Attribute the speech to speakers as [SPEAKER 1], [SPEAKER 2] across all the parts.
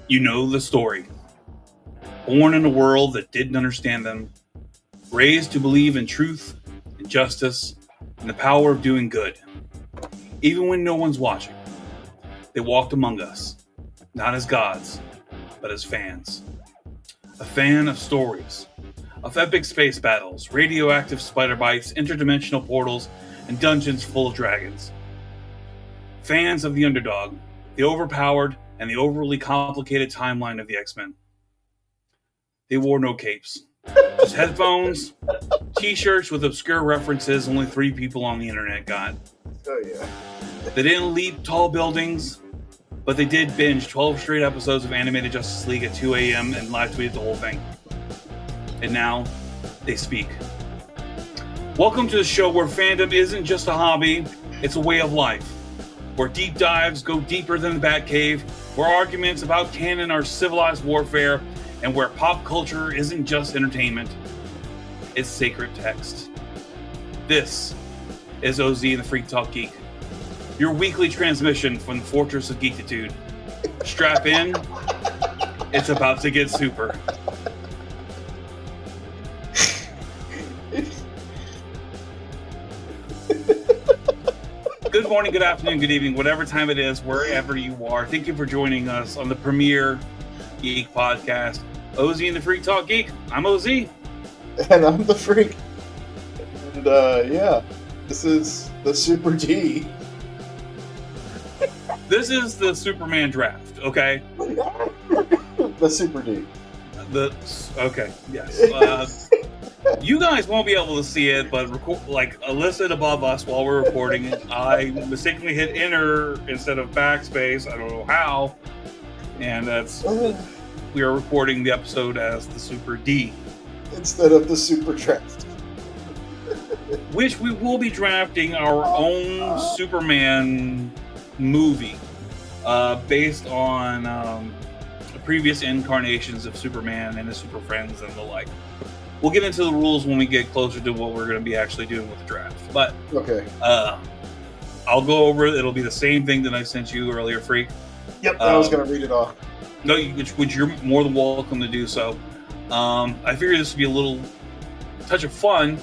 [SPEAKER 1] You know the story. Born in a world that didn't understand them, raised to believe in truth and justice and the power of doing good. Even when no one's watching, they walked among us, not as gods, but as fans. A fan of stories, of epic space battles, radioactive spider bites, interdimensional portals, and dungeons full of dragons. Fans of the underdog, the overpowered, and the overly complicated timeline of the X-Men. They wore no capes, just headphones, t-shirts with obscure references only 3 people on the internet got.
[SPEAKER 2] Oh yeah.
[SPEAKER 1] They didn't leap tall buildings, but they did binge 12 straight episodes of animated Justice League at 2 a.m. and live tweeted the whole thing. And now, they speak. Welcome to the show where fandom isn't just a hobby, it's a way of life. Where deep dives go deeper than the Batcave, where arguments about canon are civilized warfare, and where pop culture isn't just entertainment, it's sacred text. This is OZ and the Freak Talk Geek, your weekly transmission from the Fortress of Geekitude. Strap in, it's about to get super. Good morning, good afternoon, good evening, whatever time it is, wherever you are. Thank you for joining us on the premier Geek podcast, OZ and the Freak Talk Geek. I'm OZ.
[SPEAKER 2] And I'm the Freak. And yeah, this is the Super D.
[SPEAKER 1] This is the Superman draft, okay?
[SPEAKER 2] The Super D.
[SPEAKER 1] Okay, yes. You guys won't be able to see it, but listed above us while we're recording it, I mistakenly hit enter instead of backspace. I don't know how, and we are recording the episode as the Super D
[SPEAKER 2] instead of the Super Draft,
[SPEAKER 1] which we will be drafting our own Superman movie based on previous incarnations of Superman and his Super Friends and the like. We'll get into the rules when we get closer to what we're going to be actually doing with the draft. But
[SPEAKER 2] okay,
[SPEAKER 1] I'll go over it. It'll be the same thing that I sent you earlier, Freak.
[SPEAKER 2] Yep, I was going to read it off.
[SPEAKER 1] No, which you're more than welcome to do so. I figured this would be a little touch of fun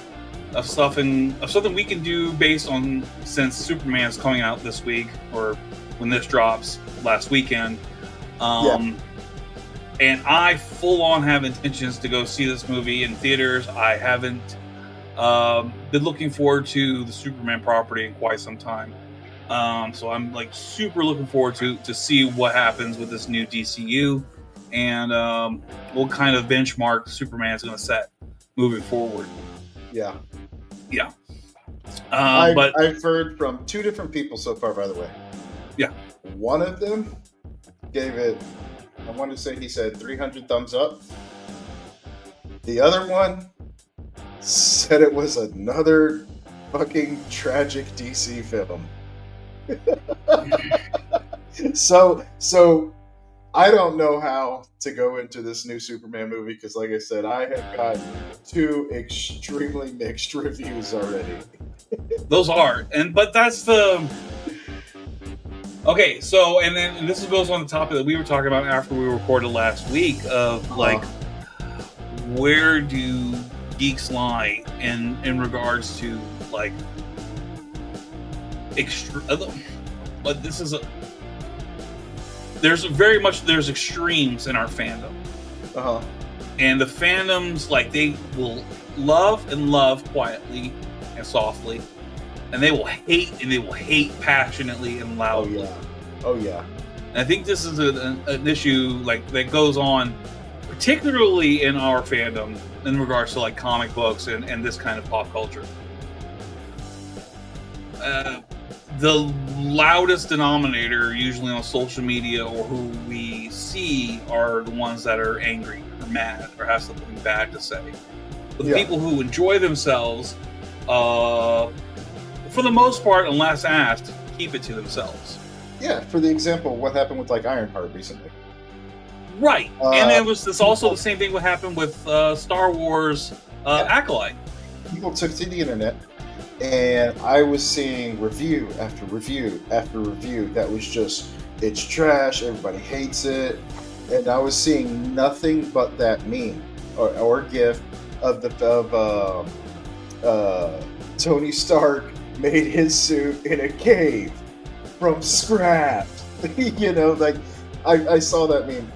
[SPEAKER 1] of something we can do based on, since Superman's coming out this week, or when this drops last weekend. And I full on have intentions to go see this movie in theaters. I haven't been looking forward to the Superman property in quite some time. So I'm like super looking forward to see what happens with this new DCU and what kind of benchmark Superman's going to set moving forward.
[SPEAKER 2] Yeah.
[SPEAKER 1] Yeah.
[SPEAKER 2] But I've heard from 2 different people so far, by the way.
[SPEAKER 1] Yeah.
[SPEAKER 2] One of them gave it, I want to say he said 300 thumbs up. The other one said it was another fucking tragic DC film. So I don't know how to go into this new Superman movie because, like I said, I have got 2 extremely mixed reviews already.
[SPEAKER 1] Those are, but that's the... Okay, so, and this goes on the topic that we were talking about after we recorded last week of, where do geeks lie in regards to, like, but this is there's extremes in our fandom. And the fandoms, like, they will love quietly and softly. And they will hate passionately and loudly.
[SPEAKER 2] Oh yeah.
[SPEAKER 1] And I think this is an issue like that goes on, particularly in our fandom, in regards to like comic books and this kind of pop culture. The loudest denominator, usually on social media or who we see, are the ones that are angry or mad or have something bad to say. But the people who enjoy themselves, for the most part, unless asked, keep it to themselves.
[SPEAKER 2] Yeah, for the example, what happened with like Ironheart recently.
[SPEAKER 1] Right. And it was also the same thing what happened with Star Wars Acolyte.
[SPEAKER 2] People took to the internet, and I was seeing review after review after review that was just, it's trash, everybody hates it, and I was seeing nothing but that meme or gif of Tony Stark made his suit in a cave from scratch. You know, like I saw that meme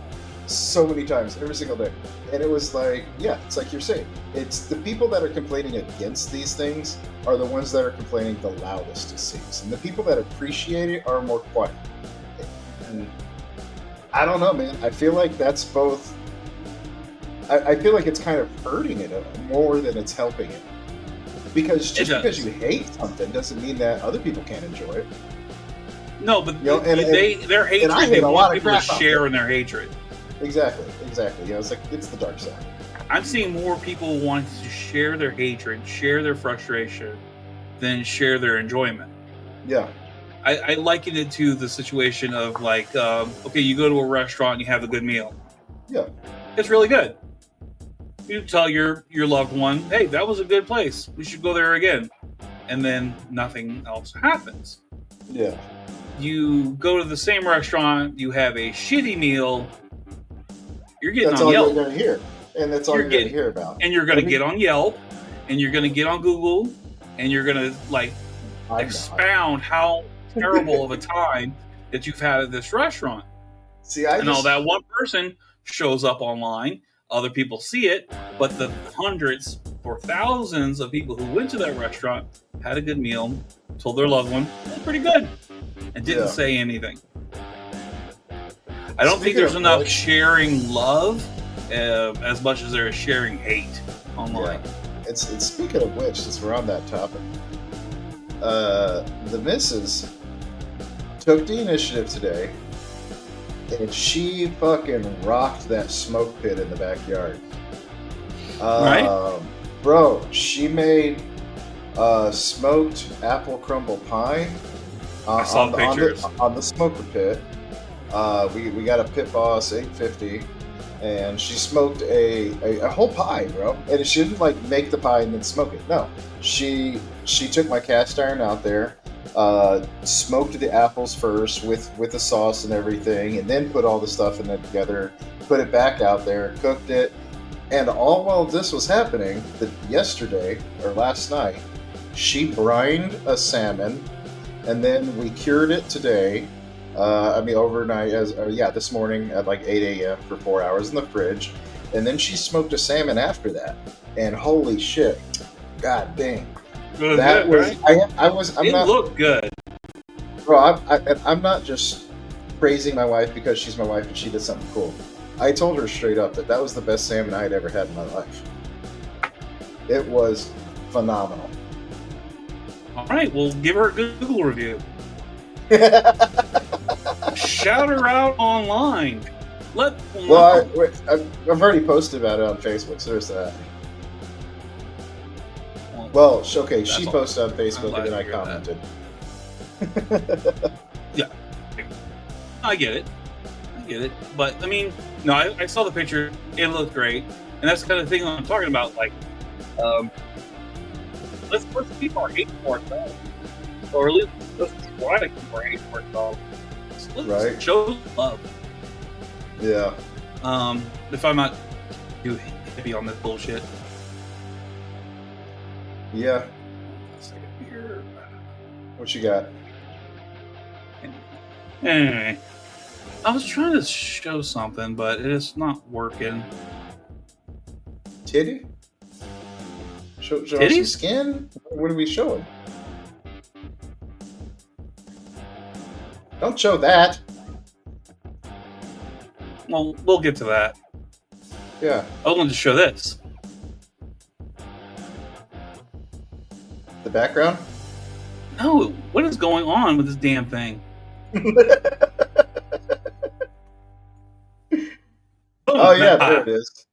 [SPEAKER 2] so many times, every single day. And it was like, yeah, it's like you're saying. It's the people that are complaining against these things are the ones that are complaining the loudest, it seems. And the people that appreciate it are more quiet. And I don't know, man. I feel like that's both. I feel like it's kind of hurting it more than it's helping it. Because just because you hate something doesn't mean that other people can't enjoy it.
[SPEAKER 1] No, but you know, their hatred, they want people to share in their hatred.
[SPEAKER 2] Exactly. You know, it's like, it's the dark side.
[SPEAKER 1] I'm seeing more people wanting to share their hatred, share their frustration, than share their enjoyment.
[SPEAKER 2] Yeah.
[SPEAKER 1] I liken it to the situation of like, okay, you go to a restaurant and you have a good meal.
[SPEAKER 2] Yeah.
[SPEAKER 1] It's really good. You tell your loved one, hey, that was a good place. We should go there again. And then nothing else happens.
[SPEAKER 2] Yeah.
[SPEAKER 1] You go to the same restaurant, you have a shitty meal, you're getting
[SPEAKER 2] that's
[SPEAKER 1] on
[SPEAKER 2] all
[SPEAKER 1] Yelp.
[SPEAKER 2] You're going to hear. And that's all you're going to hear about.
[SPEAKER 1] And you're going to get on Yelp, and you're going to get on Google, and you're going to expound how terrible of a time that you've had at this restaurant.
[SPEAKER 2] See,
[SPEAKER 1] all that one person shows up online, other people see it, but the hundreds or thousands of people who went to that restaurant had a good meal, told their loved one it was pretty good, and didn't say anything. I don't think there's enough sharing love as much as there is sharing hate online.
[SPEAKER 2] Yeah. It's speaking of which, since we're on that topic, the missus took the initiative today, and she fucking rocked that smoke pit in the backyard.
[SPEAKER 1] Right?
[SPEAKER 2] Bro, she made smoked apple crumble pie.
[SPEAKER 1] I saw the pictures.
[SPEAKER 2] On the smoker pit. We got a Pit Boss 850, and she smoked a whole pie, bro. And she didn't like make the pie and then smoke it. No, she took my cast iron out there, smoked the apples first with the sauce and everything, and then put all the stuff in it together, put it back out there, cooked it, and all while this was happening, yesterday or last night, she brined a salmon, and then we cured it today. Overnight, this morning at like 8 a.m. for 4 hours in the fridge. And then she smoked a salmon after that. And holy shit. God dang. That was, right?
[SPEAKER 1] It looked good.
[SPEAKER 2] Bro, I'm not just praising my wife because she's my wife and she did something cool. I told her straight up that was the best salmon I had ever had in my life. It was phenomenal.
[SPEAKER 1] All right, we'll give her a Google review. Shout her out online.
[SPEAKER 2] I've already posted about it on Facebook, so there's that. Well, okay, she posted on Facebook and then I commented.
[SPEAKER 1] Yeah, I get it. But I mean, no, I saw the picture. It looked great, and that's the kind of thing I'm talking about. Like, let's keep our hate for ourselves, or at least let's try to keep our hate for ourselves. Let's show love.
[SPEAKER 2] Yeah.
[SPEAKER 1] If I'm not too heavy on this bullshit.
[SPEAKER 2] Yeah. What you got?
[SPEAKER 1] Anyway, I was trying to show something, but it's not working.
[SPEAKER 2] Titty? Show some skin? What are we showing? Don't show that.
[SPEAKER 1] Well, we'll get to that.
[SPEAKER 2] Yeah.
[SPEAKER 1] I was going to show this.
[SPEAKER 2] The background?
[SPEAKER 1] No, what is going on with this damn thing?
[SPEAKER 2] Oh yeah, there it is.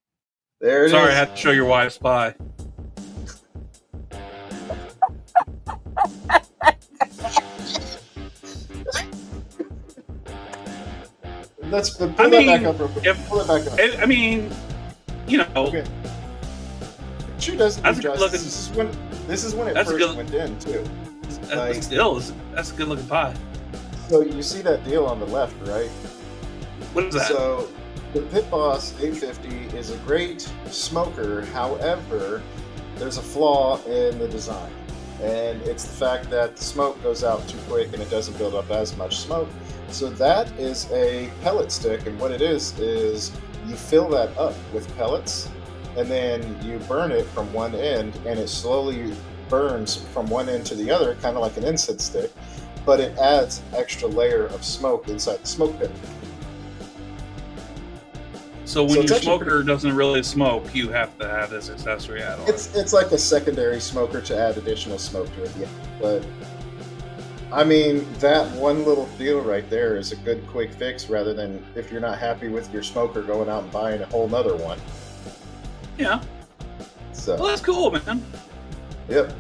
[SPEAKER 2] There it is.
[SPEAKER 1] Sorry, I had to show your wife's pie.
[SPEAKER 2] Let's pull that back up real quick. Pull it back up.
[SPEAKER 1] I mean, you know. Okay.
[SPEAKER 2] It sure doesn't do justice. This is when it first went in, too.
[SPEAKER 1] That's a good looking pie.
[SPEAKER 2] So you see that deal on the left, right?
[SPEAKER 1] What is that?
[SPEAKER 2] So The Pit Boss 850 is a great smoker. However, there's a flaw in the design, and it's the fact that the smoke goes out too quick and it doesn't build up as much smoke. So that is a pellet stick, and what it is you fill that up with pellets, and then you burn it from one end, and it slowly burns from one end to the other, kind of like an incense stick, but it adds extra layer of smoke inside the smoke pit.
[SPEAKER 1] So when your smoker doesn't really smoke, you have to have this accessory add-on.
[SPEAKER 2] It's like a secondary smoker to add additional smoke to it, yeah. But I mean, that one little deal right there is a good quick fix, rather than if you're not happy with your smoker, going out and buying a whole nother one.
[SPEAKER 1] Yeah.
[SPEAKER 2] So.
[SPEAKER 1] Well, that's cool, man.
[SPEAKER 2] Yep.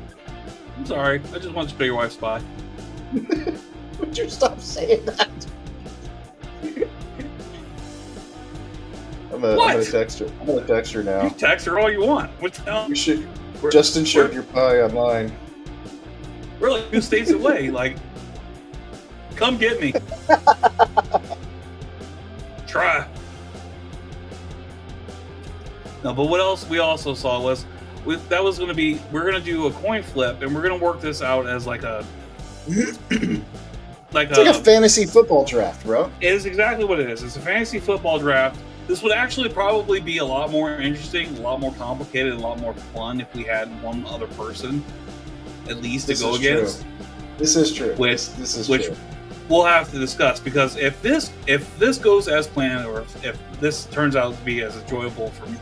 [SPEAKER 1] I'm sorry. I just wanted to show your wife's spy.
[SPEAKER 2] Would you stop saying that? I'm gonna text her. I'm gonna text her now.
[SPEAKER 1] You text her all you want. What the hell?
[SPEAKER 2] You should. Justin showed your pie online.
[SPEAKER 1] We're like 2 states away. Like, come get me. Try. No, but what else we also saw was that was going to be, we're going to do a coin flip, and we're going to work this out as like a like a
[SPEAKER 2] fantasy football draft, bro.
[SPEAKER 1] It is exactly what it is. It's a fantasy football draft. This would actually probably be a lot more interesting, a lot more complicated, a lot more fun if we had one other person at least to go against.
[SPEAKER 2] This is true. This is true.
[SPEAKER 1] We'll have to discuss, because if this goes as planned, or if this turns out to be as enjoyable for me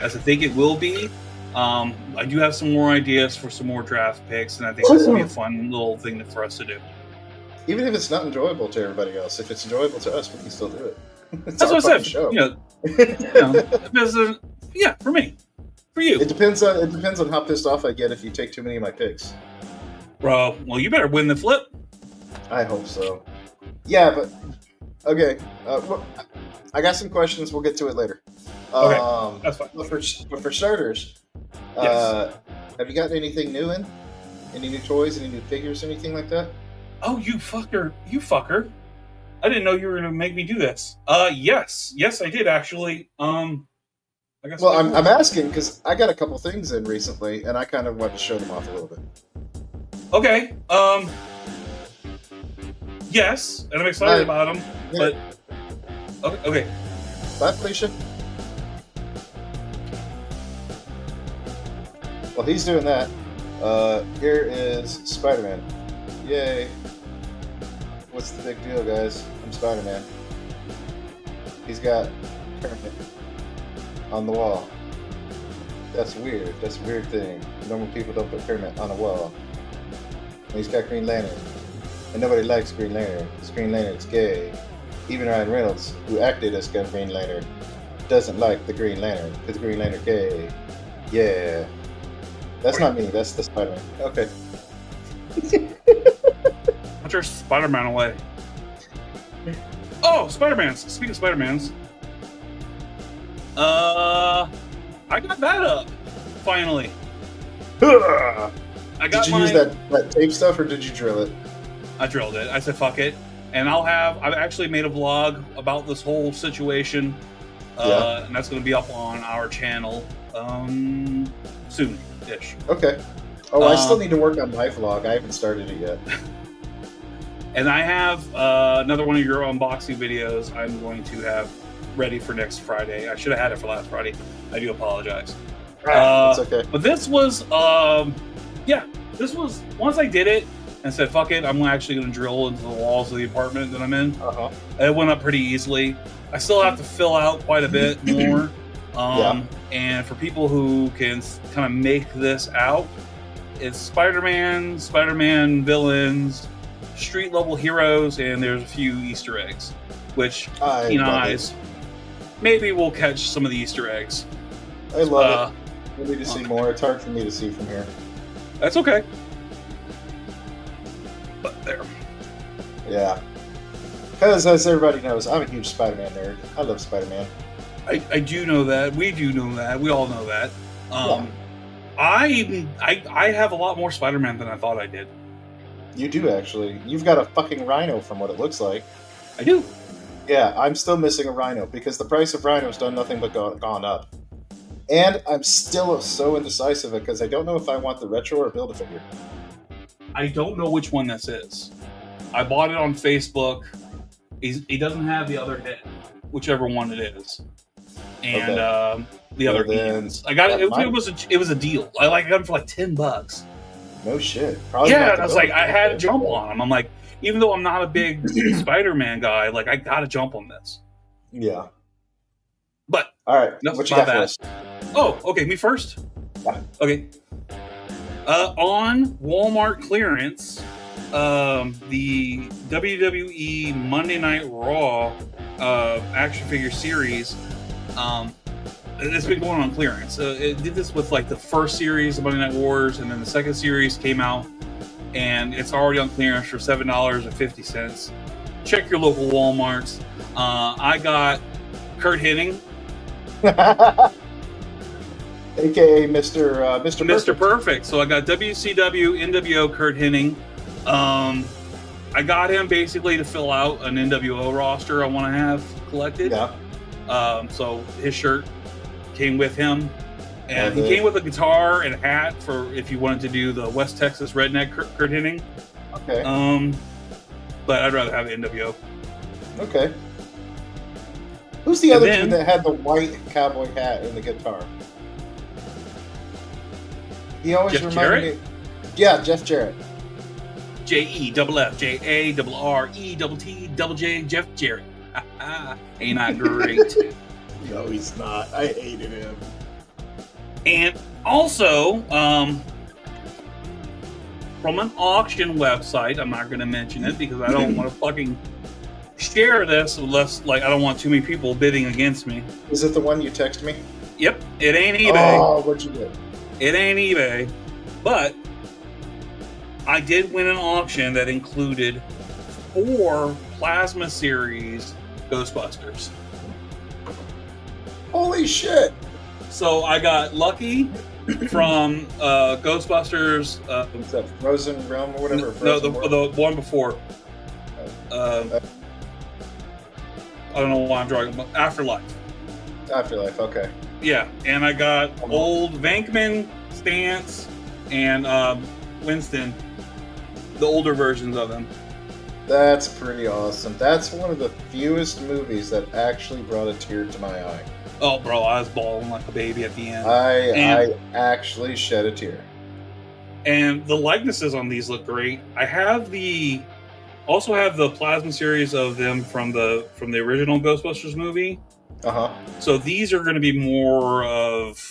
[SPEAKER 1] as I think it will be, I do have some more ideas for some more draft picks, and I think this will be a fun little thing for us to do.
[SPEAKER 2] Even if it's not enjoyable to everybody else, if it's enjoyable to us, we can still do it.
[SPEAKER 1] That's what I said. Show. Yeah, for me, for you.
[SPEAKER 2] It depends on how pissed off I get if you take too many of my picks.
[SPEAKER 1] Bro, well, you better win the flip.
[SPEAKER 2] I hope so. Yeah, but okay. I got some questions. We'll get to it later.
[SPEAKER 1] Okay, that's fine.
[SPEAKER 2] But for starters,
[SPEAKER 1] yes.
[SPEAKER 2] Have you gotten anything new in? Any new toys? Any new figures? Anything like that?
[SPEAKER 1] Oh, you fucker! You fucker! I didn't know you were gonna make me do this. Yes, I did actually. I guess.
[SPEAKER 2] Well, I'm asking because I got a couple things in recently, and I kind of want to show them off a little bit.
[SPEAKER 1] Okay. Yes, and I'm excited about them. Yeah. But okay.
[SPEAKER 2] Bye, Felicia. While he's doing that, here is Spider-Man. Yay! What's the big deal, guys? I'm Spider-Man. He's got Kermit on the wall. That's weird. That's a weird thing. Normal people don't put Kermit on a wall. And he's got Green Lantern. And nobody likes Green Lantern. Because Green Lantern's gay. Even Ryan Reynolds, who acted as Green Lantern, doesn't like the Green Lantern. Because the Green Lantern's gay. Yeah. That's not me. That's the Spider-Man. Okay.
[SPEAKER 1] Put your Spider-Man away. Oh, Spider-Mans. Speaking of Spider-Mans, I got that up finally.
[SPEAKER 2] Did you use that tape stuff, or did you drill it?
[SPEAKER 1] I drilled it. I said fuck it, and I've actually made a vlog about this whole situation, and that's going to be up on our channel soon-ish.
[SPEAKER 2] Okay. Oh, I still need to work on my vlog. I haven't started it yet.
[SPEAKER 1] And I have another one of your unboxing videos I'm going to have ready for next Friday. I should have had it for last Friday. I do apologize.
[SPEAKER 2] It's okay.
[SPEAKER 1] But this was, this was, once I did it and said, fuck it, I'm actually going to drill into the walls of the apartment that I'm in. It went up pretty easily. I still have to fill out quite a bit more. And for people who can kind of make this out, it's Spider-Man villains, street level heroes, and there's a few Easter eggs, which keen eyes maybe we'll catch some of the Easter eggs.
[SPEAKER 2] I love it. I need to see more. It's hard for me to see from here.
[SPEAKER 1] That's okay. But there.
[SPEAKER 2] Yeah. Because as everybody knows, I'm a huge Spider-Man nerd. I love Spider-Man.
[SPEAKER 1] I do know that. We do know that. We all know that. I have a lot more Spider-Man than I thought I did.
[SPEAKER 2] You do, actually. You've got a fucking rhino from what it looks like.
[SPEAKER 1] I do.
[SPEAKER 2] Yeah, I'm still missing a Rhino because the price of Rhino's done nothing but gone up. And I'm still so indecisive because I don't know if I want the retro or Build-A-Figure.
[SPEAKER 1] I don't know which one this is. I bought it on Facebook. He doesn't have the other head, whichever one it is, and the other hands. I got it. It was a deal. I got him for like $10.
[SPEAKER 2] No shit. Probably
[SPEAKER 1] yeah, I was like, I had to jump on him. I'm like, even though I'm not a big Spider-Man guy, like I got to jump on this.
[SPEAKER 2] Yeah.
[SPEAKER 1] But
[SPEAKER 2] all right, what you got for us?
[SPEAKER 1] Oh, okay, me first.
[SPEAKER 2] Yeah.
[SPEAKER 1] Okay. On Walmart clearance, the WWE Monday Night Raw action figure series, it's been going on clearance. It did this with like the first series of Monday Night Wars, and then the second series came out, and it's already on clearance for $7.50. Check your local Walmarts. I got Kurt Hennig,
[SPEAKER 2] aka Mr.
[SPEAKER 1] Perfect. So I got WCW NWO Kurt Hennig. I got him basically to fill out an NWO roster I want to have collected.
[SPEAKER 2] Yeah.
[SPEAKER 1] So his shirt came with him, and he came with a guitar and a hat for if you wanted to do the West Texas redneck Kurt Hennig.
[SPEAKER 2] Okay.
[SPEAKER 1] But I'd rather have the NWO.
[SPEAKER 2] Okay. Who's the other dude that had the white cowboy hat and the guitar? He always
[SPEAKER 1] Jeff
[SPEAKER 2] reminded
[SPEAKER 1] Jarrett?
[SPEAKER 2] me. Yeah, Jeff Jarrett.
[SPEAKER 1] JEFF, Jeff Jarrett. Ain't I great?
[SPEAKER 2] No, he's not. I hated him.
[SPEAKER 1] And also, from an auction website, I'm not going to mention it because I don't want to fucking share this unless, like, I don't want too many people bidding against me.
[SPEAKER 2] Is it the one you text me?
[SPEAKER 1] Yep, it ain't eBay.
[SPEAKER 2] Oh, what'd you get?
[SPEAKER 1] It ain't eBay, but I did win an auction that included 4 Plasma Series Ghostbusters.
[SPEAKER 2] Holy shit!
[SPEAKER 1] So I got lucky from Ghostbusters.
[SPEAKER 2] What's that, Frozen Realm or whatever?
[SPEAKER 1] No, the one before. I don't know why I'm drawing. Afterlife.
[SPEAKER 2] Afterlife, okay.
[SPEAKER 1] Yeah, and I got old Venkman, Stance, and Winston, the older versions of them.
[SPEAKER 2] That's pretty awesome. That's one of the fewest movies that actually brought a tear to my eye.
[SPEAKER 1] Oh, bro, I was bawling like a baby at the end.
[SPEAKER 2] I actually shed a tear.
[SPEAKER 1] And the likenesses on these look great. I have also have the Plasma series of them from the original Ghostbusters movie.
[SPEAKER 2] Uh-huh.
[SPEAKER 1] So these are going to be more of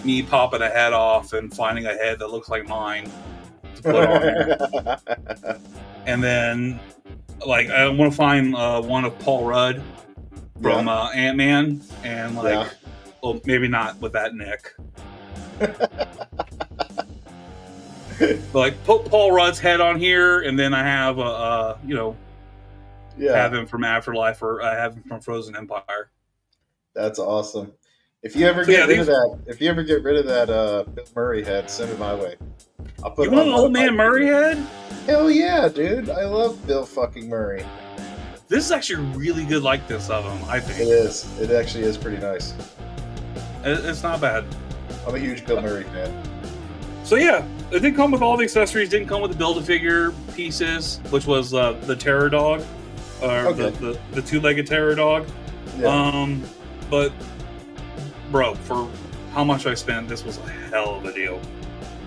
[SPEAKER 1] me popping a head off and finding a head that looks like mine to put on there. And then, like, I want to find one of Paul Rudd from Ant-Man, and well, maybe not with that neck. But, like, put Paul Rudd's head on here, and then I have have him from Afterlife, or I have him from Frozen Empire.
[SPEAKER 2] That's awesome. If you ever get rid of that Bill Murray head, send it my way. I'll put
[SPEAKER 1] you want an old man Murray head?
[SPEAKER 2] Hell yeah, dude! I love Bill fucking Murray.
[SPEAKER 1] This is actually a really good likeness of him, I think.
[SPEAKER 2] It is. It actually is pretty nice.
[SPEAKER 1] It's not bad.
[SPEAKER 2] I'm a huge Bill Murray fan.
[SPEAKER 1] So yeah, it didn't come with all the accessories. Didn't come with the Build-A-Figure pieces, which was the Terror Dog, or the two-legged Terror Dog. Yeah. But bro, for how much I spent, this was a hell of a deal.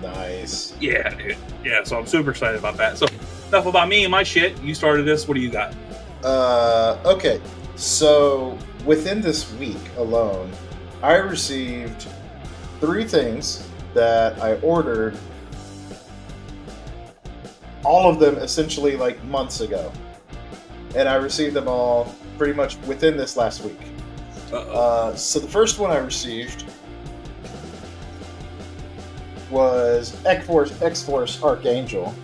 [SPEAKER 2] Nice.
[SPEAKER 1] Yeah, dude. Yeah, so I'm super excited about that. So enough about me and my shit. You started this. What do you got?
[SPEAKER 2] Okay. So within this week alone, I received 3 things that I ordered, all of them essentially like months ago. And I received them all pretty much within this last week. So the first one I received was X-Force Archangel.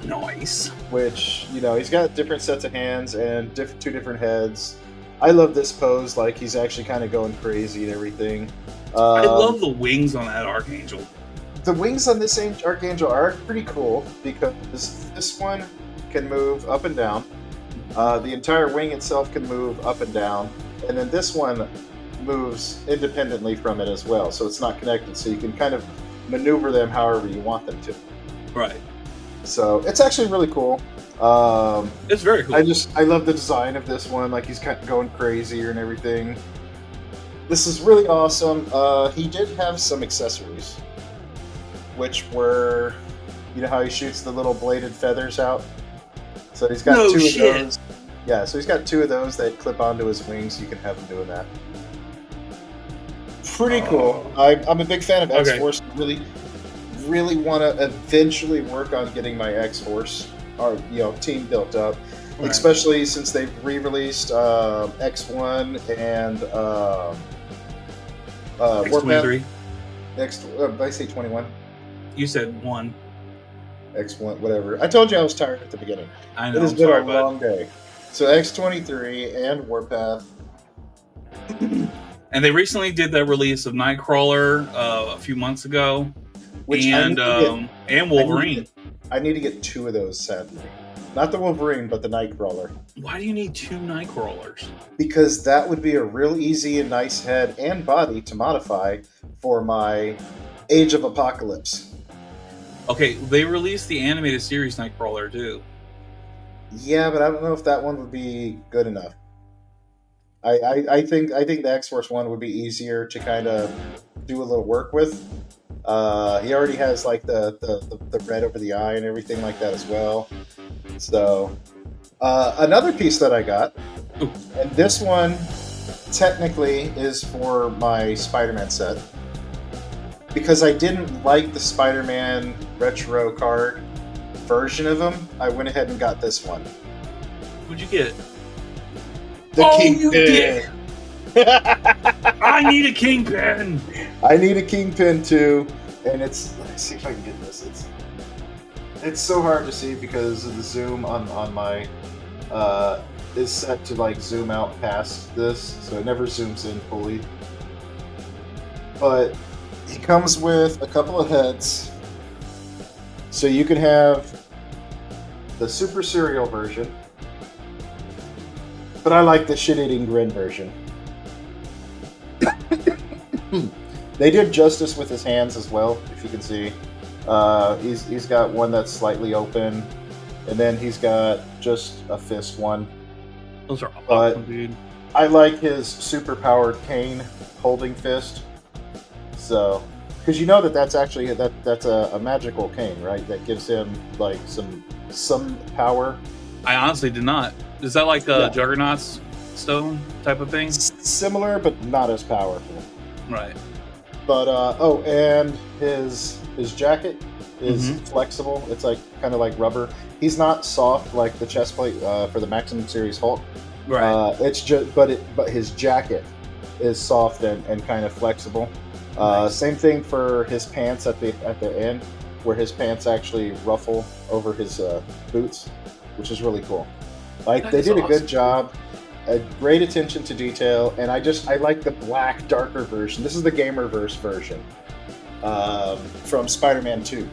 [SPEAKER 1] Nice.
[SPEAKER 2] Which, he's got different sets of hands and 2 different heads. I love this pose, like he's actually kind of going crazy and everything.
[SPEAKER 1] I love the wings on that Archangel.
[SPEAKER 2] The wings on this Archangel are pretty cool because this one can move up and down. The entire wing itself can move up and down, and then this one moves independently from it as well, so it's not connected. So you can kind of maneuver them however you want them to.
[SPEAKER 1] Right.
[SPEAKER 2] So it's actually really cool.
[SPEAKER 1] It's very cool.
[SPEAKER 2] I love the design of this one. Like he's kind of going crazier and everything. This is really awesome. He did have some accessories, which were, you know how he shoots the little bladed feathers out. So he's got two of those. Yeah, so he's got two of those that clip onto his wings. You can have him doing that. Pretty cool. I'm a big fan of X-Force. Really want to eventually work on getting my X-Force, or team built up. Right. Especially since they've re-released X1 and
[SPEAKER 1] X23.
[SPEAKER 2] I say 21.
[SPEAKER 1] You said 1.
[SPEAKER 2] X1, whatever. I told you I was tired at the beginning.
[SPEAKER 1] I know.
[SPEAKER 2] It has been a long day. So X23 and Warpath.
[SPEAKER 1] And they recently did the release of Nightcrawler a few months ago, and Wolverine.
[SPEAKER 2] I need to get 2 of those, sadly. Not the Wolverine, but the Nightcrawler.
[SPEAKER 1] Why do you need 2 Nightcrawlers?
[SPEAKER 2] Because that would be a real easy and nice head and body to modify for my Age of Apocalypse.
[SPEAKER 1] Okay, they released the animated series Nightcrawler too.
[SPEAKER 2] Yeah, but I don't know if that one would be good enough. I think the X-Force one would be easier to kind of do a little work with. He already has like the red over the eye and everything like that as well. So another piece that I got, and this one technically is for my Spider-Man set, because I didn't like the Spider-Man retro card version of him. I went ahead and got this one.
[SPEAKER 1] What'd you get?
[SPEAKER 2] The Kingpin.
[SPEAKER 1] I need a Kingpin.
[SPEAKER 2] I need a Kingpin too, and let me see if I can get this. It's so hard to see because of the zoom on my is set to like zoom out past this, so it never zooms in fully. But he comes with a couple of heads, so you can have the Super Cereal version. But I like the shit-eating grin version. They did justice with his hands as well, if you can see. He's got one that's slightly open, and then he's got just a fist one.
[SPEAKER 1] Those are awesome, dude.
[SPEAKER 2] I like his super-powered cane holding fist. So, because you know that's actually that's a magical cane, right? That gives him like some power.
[SPEAKER 1] I honestly did not. Is that like a Juggernaut's stone type of thing?
[SPEAKER 2] Similar, but not as powerful.
[SPEAKER 1] Right.
[SPEAKER 2] But and his jacket is flexible. It's like kind of like rubber. He's not soft like the chest plate for the Maximum Series Hulk.
[SPEAKER 1] Right.
[SPEAKER 2] It's just but his jacket is soft and kind of flexible. Nice. Same thing for his pants at the end, where his pants actually ruffle over his boots, which is really cool. Like they did a good job, a great attention to detail, and I like the black, darker version. This is the Gamerverse version from Spider-Man 2.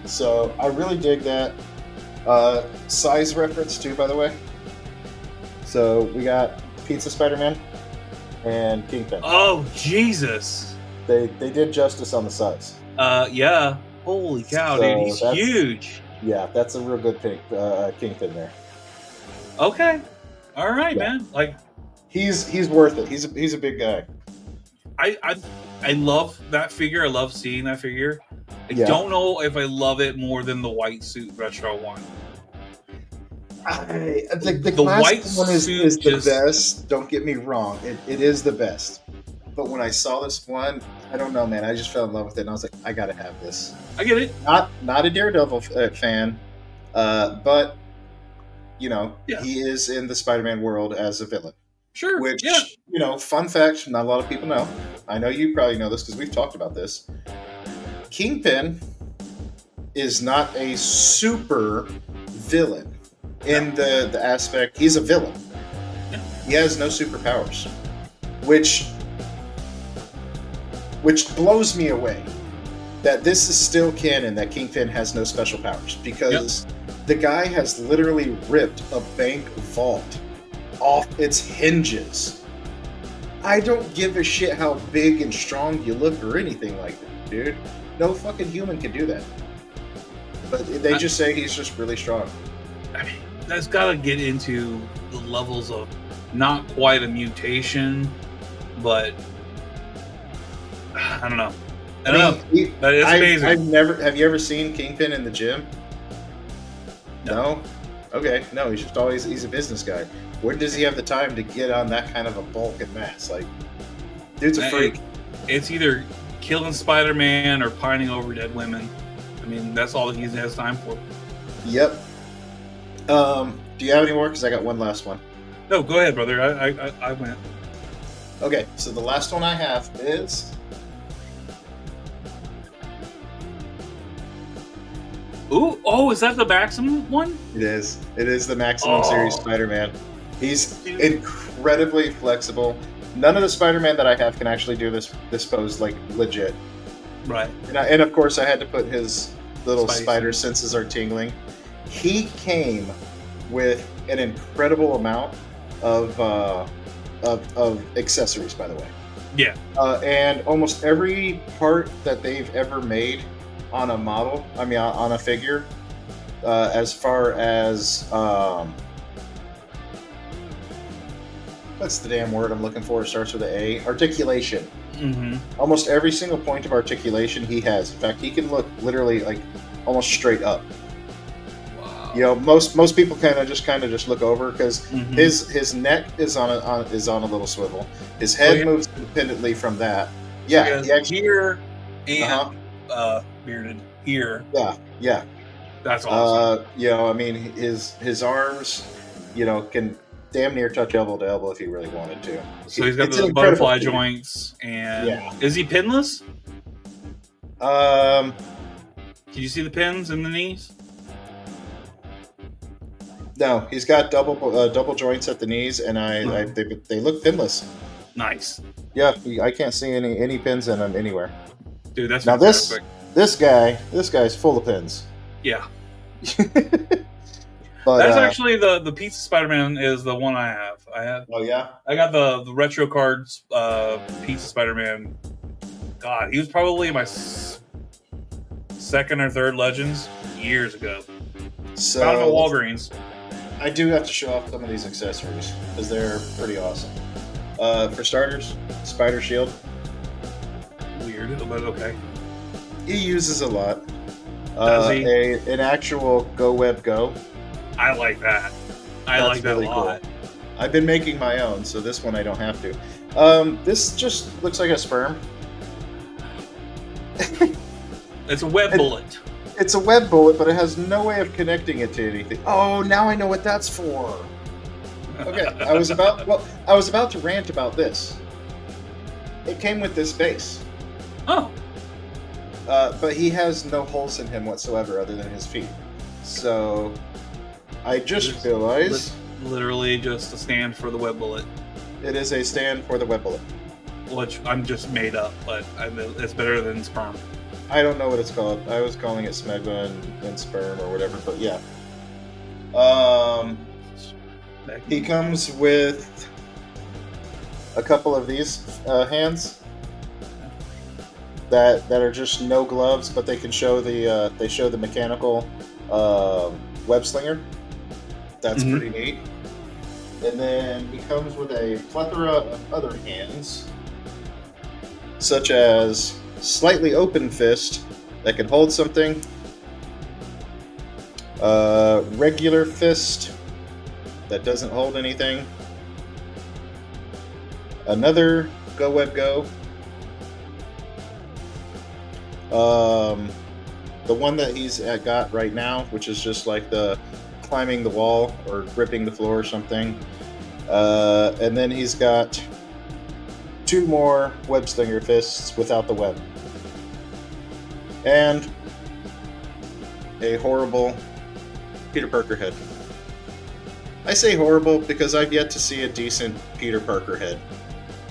[SPEAKER 2] So I really dig that. Size reference too, by the way. So we got Pizza Spider-Man and Kingpin.
[SPEAKER 1] Oh Jesus!
[SPEAKER 2] They did justice on the size.
[SPEAKER 1] Yeah. Holy cow, dude! He's huge.
[SPEAKER 2] Yeah, that's a real good Kingpin there.
[SPEAKER 1] Okay. All right, man. Like
[SPEAKER 2] he's worth it. He's a big guy.
[SPEAKER 1] I love that figure. I love seeing that figure. I don't know if I love it more than the white suit retro one.
[SPEAKER 2] The white one is the best. Don't get me wrong. It is the best. But when I saw this one, I don't know, man. I just fell in love with it, and I was like, I gotta have this.
[SPEAKER 1] I get it.
[SPEAKER 2] Not a Daredevil fan, but he is in the Spider-Man world as a villain.
[SPEAKER 1] Sure.
[SPEAKER 2] Which, fun fact, not a lot of people know. I know you probably know this because we've talked about this. Kingpin is not a super villain in the aspect. He's a villain. Yeah. He has no superpowers, which blows me away. That this is still canon that Kingpin has no special powers, because The guy has literally ripped a bank vault off its hinges. I don't give a shit how big and strong you look or anything like that, dude. No fucking human can do that. But they just say he's just really strong.
[SPEAKER 1] I mean, that's got to get into the levels of not quite a mutation, but I don't know. I don't know. But it's amazing.
[SPEAKER 2] Have you ever seen Kingpin in the gym? No? Okay, no, he's a business guy. When does he have the time to get on that kind of a bulk and mass? Like, dude's a freak.
[SPEAKER 1] It's either killing Spider-Man or pining over dead women. I mean, that's all he has time for.
[SPEAKER 2] Yep. Do you have any more? Because I got one last one.
[SPEAKER 1] No, go ahead, brother. I went.
[SPEAKER 2] Okay, so the last one I have is...
[SPEAKER 1] Ooh, oh, is that the Maximum one?
[SPEAKER 2] It is. It is the Maximum Series Spider-Man. He's incredibly flexible. None of the Spider-Man that I have can actually do this pose, like, legit.
[SPEAKER 1] Right.
[SPEAKER 2] And of course, I had to put his little spider senses are tingling. He came with an incredible amount of accessories, by the way.
[SPEAKER 1] Yeah.
[SPEAKER 2] And almost every part that they've ever made on a model, on a figure, as far as what's the damn word I'm looking for? It starts with an A. Articulation.
[SPEAKER 1] Mm-hmm.
[SPEAKER 2] Almost every single point of articulation he has. In fact, he can look literally like almost straight up.
[SPEAKER 1] Wow.
[SPEAKER 2] You know, most people kind of just look over because his neck is on a little swivel. His head moves independently from that. Yeah,
[SPEAKER 1] he actually, here and bearded here.
[SPEAKER 2] Yeah.
[SPEAKER 1] That's awesome.
[SPEAKER 2] You know, I mean, his arms, you know, can damn near touch elbow to elbow if he really wanted to.
[SPEAKER 1] So he's got the butterfly joints, and is he pinless? Can you see the pins in the knees?
[SPEAKER 2] No, he's got double joints at the knees, and they look pinless.
[SPEAKER 1] Nice.
[SPEAKER 2] Yeah, I can't see any pins in them anywhere.
[SPEAKER 1] Dude, that's
[SPEAKER 2] now fantastic. This guy's full of pins.
[SPEAKER 1] Yeah.
[SPEAKER 2] But,
[SPEAKER 1] that's actually the Pizza Spider-Man is the one I have.
[SPEAKER 2] Oh yeah.
[SPEAKER 1] I got the retro cards Pizza Spider-Man. God, he was probably my second or third Legends years ago.
[SPEAKER 2] So
[SPEAKER 1] found him at Walgreens.
[SPEAKER 2] I do have to show off some of these accessories because they're pretty awesome. For starters, Spider Shield.
[SPEAKER 1] Weird, but okay.
[SPEAKER 2] He uses a lot.
[SPEAKER 1] Does he?
[SPEAKER 2] An actual Go Web Go.
[SPEAKER 1] I like that. I like that really a lot. Cool.
[SPEAKER 2] I've been making my own, so this one I don't have to. This just looks like a sperm.
[SPEAKER 1] It's a web bullet.
[SPEAKER 2] It's a web bullet, but it has no way of connecting it to anything. Oh, now I know what that's for. Okay, I was about to rant about this. It came with this base.
[SPEAKER 1] Oh.
[SPEAKER 2] But he has no holes in him whatsoever other than his feet. So I just realized...
[SPEAKER 1] Literally just a stand for the web bullet.
[SPEAKER 2] It is a stand for the web bullet.
[SPEAKER 1] Which I'm just made up, but it's better than sperm.
[SPEAKER 2] I don't know what it's called. I was calling it smegma and sperm or whatever, but yeah. He comes with a couple of these hands that are just no gloves, but they can show the mechanical web slinger. That's pretty neat. And then he comes with a plethora of other hands, such as slightly open fist that can hold something, regular fist that doesn't hold anything, another Go Web Go, the one that he's got right now, which is just like the climbing the wall or gripping the floor or something, and then he's got two more web slinger fists without the web, and a horrible Peter Parker head. I say horrible because I've yet to see a decent Peter Parker head.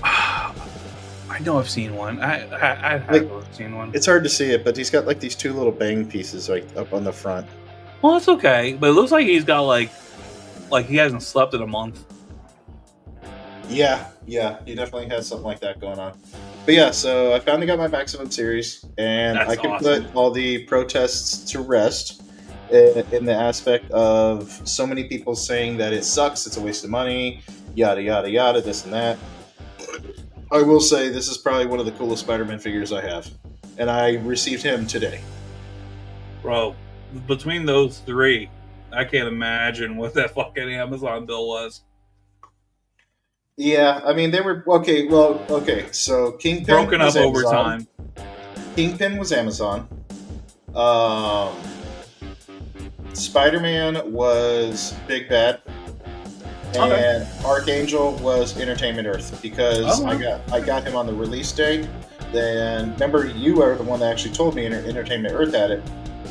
[SPEAKER 1] I know I've seen one. I have seen one.
[SPEAKER 2] It's hard to see it, but he's got like these two little bang pieces right up on the front.
[SPEAKER 1] Well, it's okay, but it looks like he's got like he hasn't slept in a month.
[SPEAKER 2] Yeah, he definitely has something like that going on. But yeah, so I finally got my maximum series, and
[SPEAKER 1] That's
[SPEAKER 2] I can
[SPEAKER 1] awesome.
[SPEAKER 2] put all the protests to rest in the aspect of so many people saying that it sucks, it's a waste of money, yada yada yada, this and that. I will say this is probably one of the coolest Spider-Man figures I have, and I received him today.
[SPEAKER 1] Bro, between those three, I can't imagine what that fucking Amazon bill was.
[SPEAKER 2] Yeah, I mean they were okay. Well, okay, so Kingpin
[SPEAKER 1] Broken
[SPEAKER 2] was
[SPEAKER 1] up over
[SPEAKER 2] Amazon.
[SPEAKER 1] time.
[SPEAKER 2] Kingpin was Amazon. Um, Spider-Man was Big Bad,
[SPEAKER 1] Okay.
[SPEAKER 2] and Archangel was Entertainment Earth because
[SPEAKER 1] Oh,
[SPEAKER 2] I got him on the release date. Then remember you are the one that actually told me Entertainment Earth had it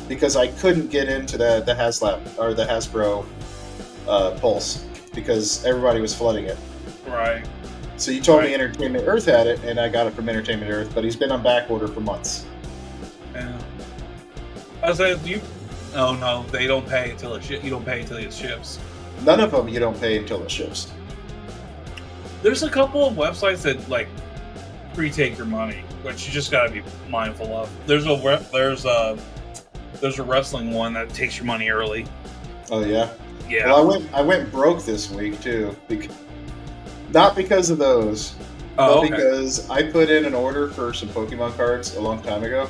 [SPEAKER 2] because I couldn't get into the HasLab or the Hasbro Pulse because everybody was flooding it.
[SPEAKER 1] right.
[SPEAKER 2] So you told
[SPEAKER 1] Right.
[SPEAKER 2] me Entertainment Earth had it, and I got it from Entertainment Earth, but he's been on back order for months.
[SPEAKER 1] Yeah. I said, you. Oh no, they don't pay until it you don't pay until it ships.
[SPEAKER 2] None of them you don't pay until it ships.
[SPEAKER 1] There's a couple of websites that like pre-take your money, which you just gotta be mindful of. There's a wrestling one that takes your money early.
[SPEAKER 2] Oh yeah.
[SPEAKER 1] Yeah.
[SPEAKER 2] Well, I went broke this week too, not because of those,
[SPEAKER 1] Oh,
[SPEAKER 2] but
[SPEAKER 1] okay.
[SPEAKER 2] because I put in an order for some Pokemon cards a long time ago.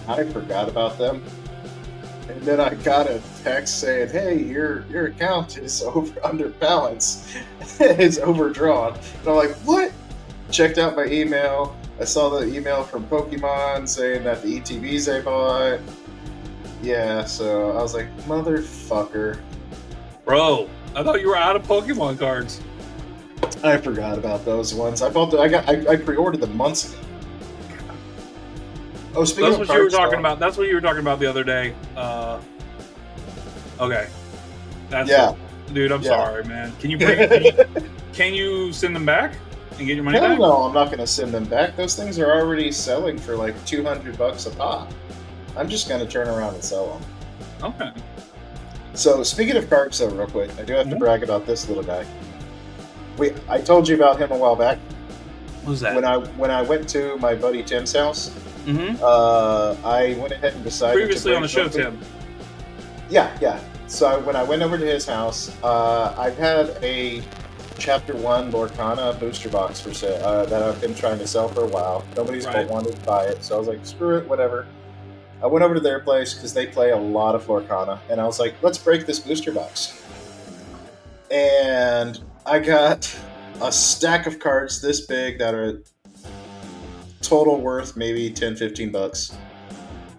[SPEAKER 2] I forgot about them, and then I got a text saying, "Hey, your account is under balance, it's overdrawn." And I'm like, "What?" Checked out my email. I saw the email from Pokemon saying that the ETBs I bought. Yeah, so I was like, "Motherfucker."
[SPEAKER 1] Bro, I thought you were out of Pokemon cards.
[SPEAKER 2] I forgot about those ones. I pre-ordered them months ago. Oh, speaking
[SPEAKER 1] That's
[SPEAKER 2] of
[SPEAKER 1] what you were
[SPEAKER 2] cards,
[SPEAKER 1] talking
[SPEAKER 2] though,
[SPEAKER 1] about. That's what you were talking about the other day. Okay. That's
[SPEAKER 2] yeah,
[SPEAKER 1] dude, I'm
[SPEAKER 2] yeah.
[SPEAKER 1] sorry, man. Can you send them back and get your money
[SPEAKER 2] Hell
[SPEAKER 1] back?
[SPEAKER 2] no, I'm not going to send them back. Those things are already selling for like $200 a pop. I'm just going to turn around and sell them.
[SPEAKER 1] Okay.
[SPEAKER 2] So, speaking of cards, though, real quick, I do have to
[SPEAKER 1] Mhm.
[SPEAKER 2] brag about this little guy. I told you about him a while back
[SPEAKER 1] Who's that?
[SPEAKER 2] when I went to my buddy Tim's house.
[SPEAKER 1] Mm-hmm.
[SPEAKER 2] I went ahead and decided
[SPEAKER 1] Previously
[SPEAKER 2] to
[SPEAKER 1] on the show,
[SPEAKER 2] open-
[SPEAKER 1] Tim.
[SPEAKER 2] Yeah. So when I went over to his house, I've had a Chapter 1 Lorcana booster box for sale that I've been trying to sell for a while. Nobody's
[SPEAKER 1] Right.
[SPEAKER 2] wanted to buy it, so I was like, screw it, whatever. I went over to their place because they play a lot of Lorcana, and I was like, let's break this booster box. And I got a stack of cards this big that are total worth maybe $10-15.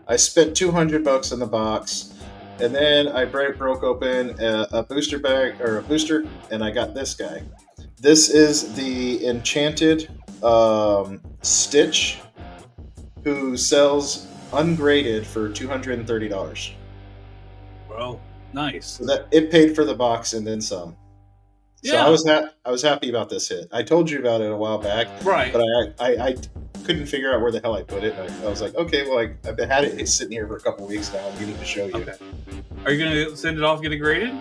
[SPEAKER 2] I spent $200 in the box, and then I broke open a booster bag or a booster, and I got this guy. This is the Enchanted Stitch, who sells ungraded for $230.
[SPEAKER 1] Bro, nice.
[SPEAKER 2] So that it paid for the box and then some. So
[SPEAKER 1] Yeah.
[SPEAKER 2] I was happy about this hit. I told you about it a while back,
[SPEAKER 1] Right.
[SPEAKER 2] but I couldn't figure out where the hell I put it. And I was like, okay, well, I've had it sitting here for a couple weeks now. I'm meaning to show you.
[SPEAKER 1] Okay. Are you gonna send it off, get it graded?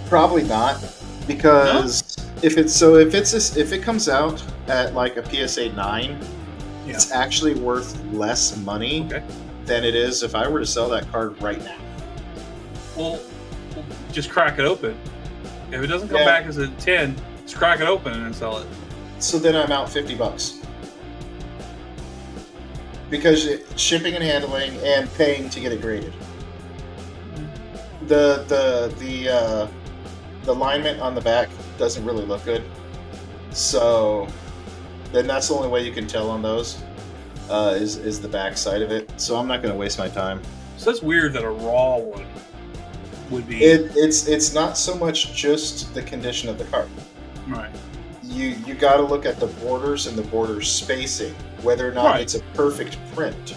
[SPEAKER 2] Probably not, because if it comes out at like a PSA 9,
[SPEAKER 1] Yeah.
[SPEAKER 2] it's actually worth less money
[SPEAKER 1] Okay.
[SPEAKER 2] than it is if I were to sell that card right now.
[SPEAKER 1] Well, just crack it open. If it doesn't come
[SPEAKER 2] Yeah.
[SPEAKER 1] back as a 10, just crack it open and sell it.
[SPEAKER 2] So then I'm out $50 because shipping and handling and paying to get it graded. The alignment on the back doesn't really look good, so then that's the only way you can tell on those is the back side of it. So I'm not going to waste my time.
[SPEAKER 1] So that's weird that a raw one would be
[SPEAKER 2] It's not so much just the condition of the card.
[SPEAKER 1] right.
[SPEAKER 2] You got to look at the borders and the border spacing, whether or not
[SPEAKER 1] Right.
[SPEAKER 2] it's a perfect print.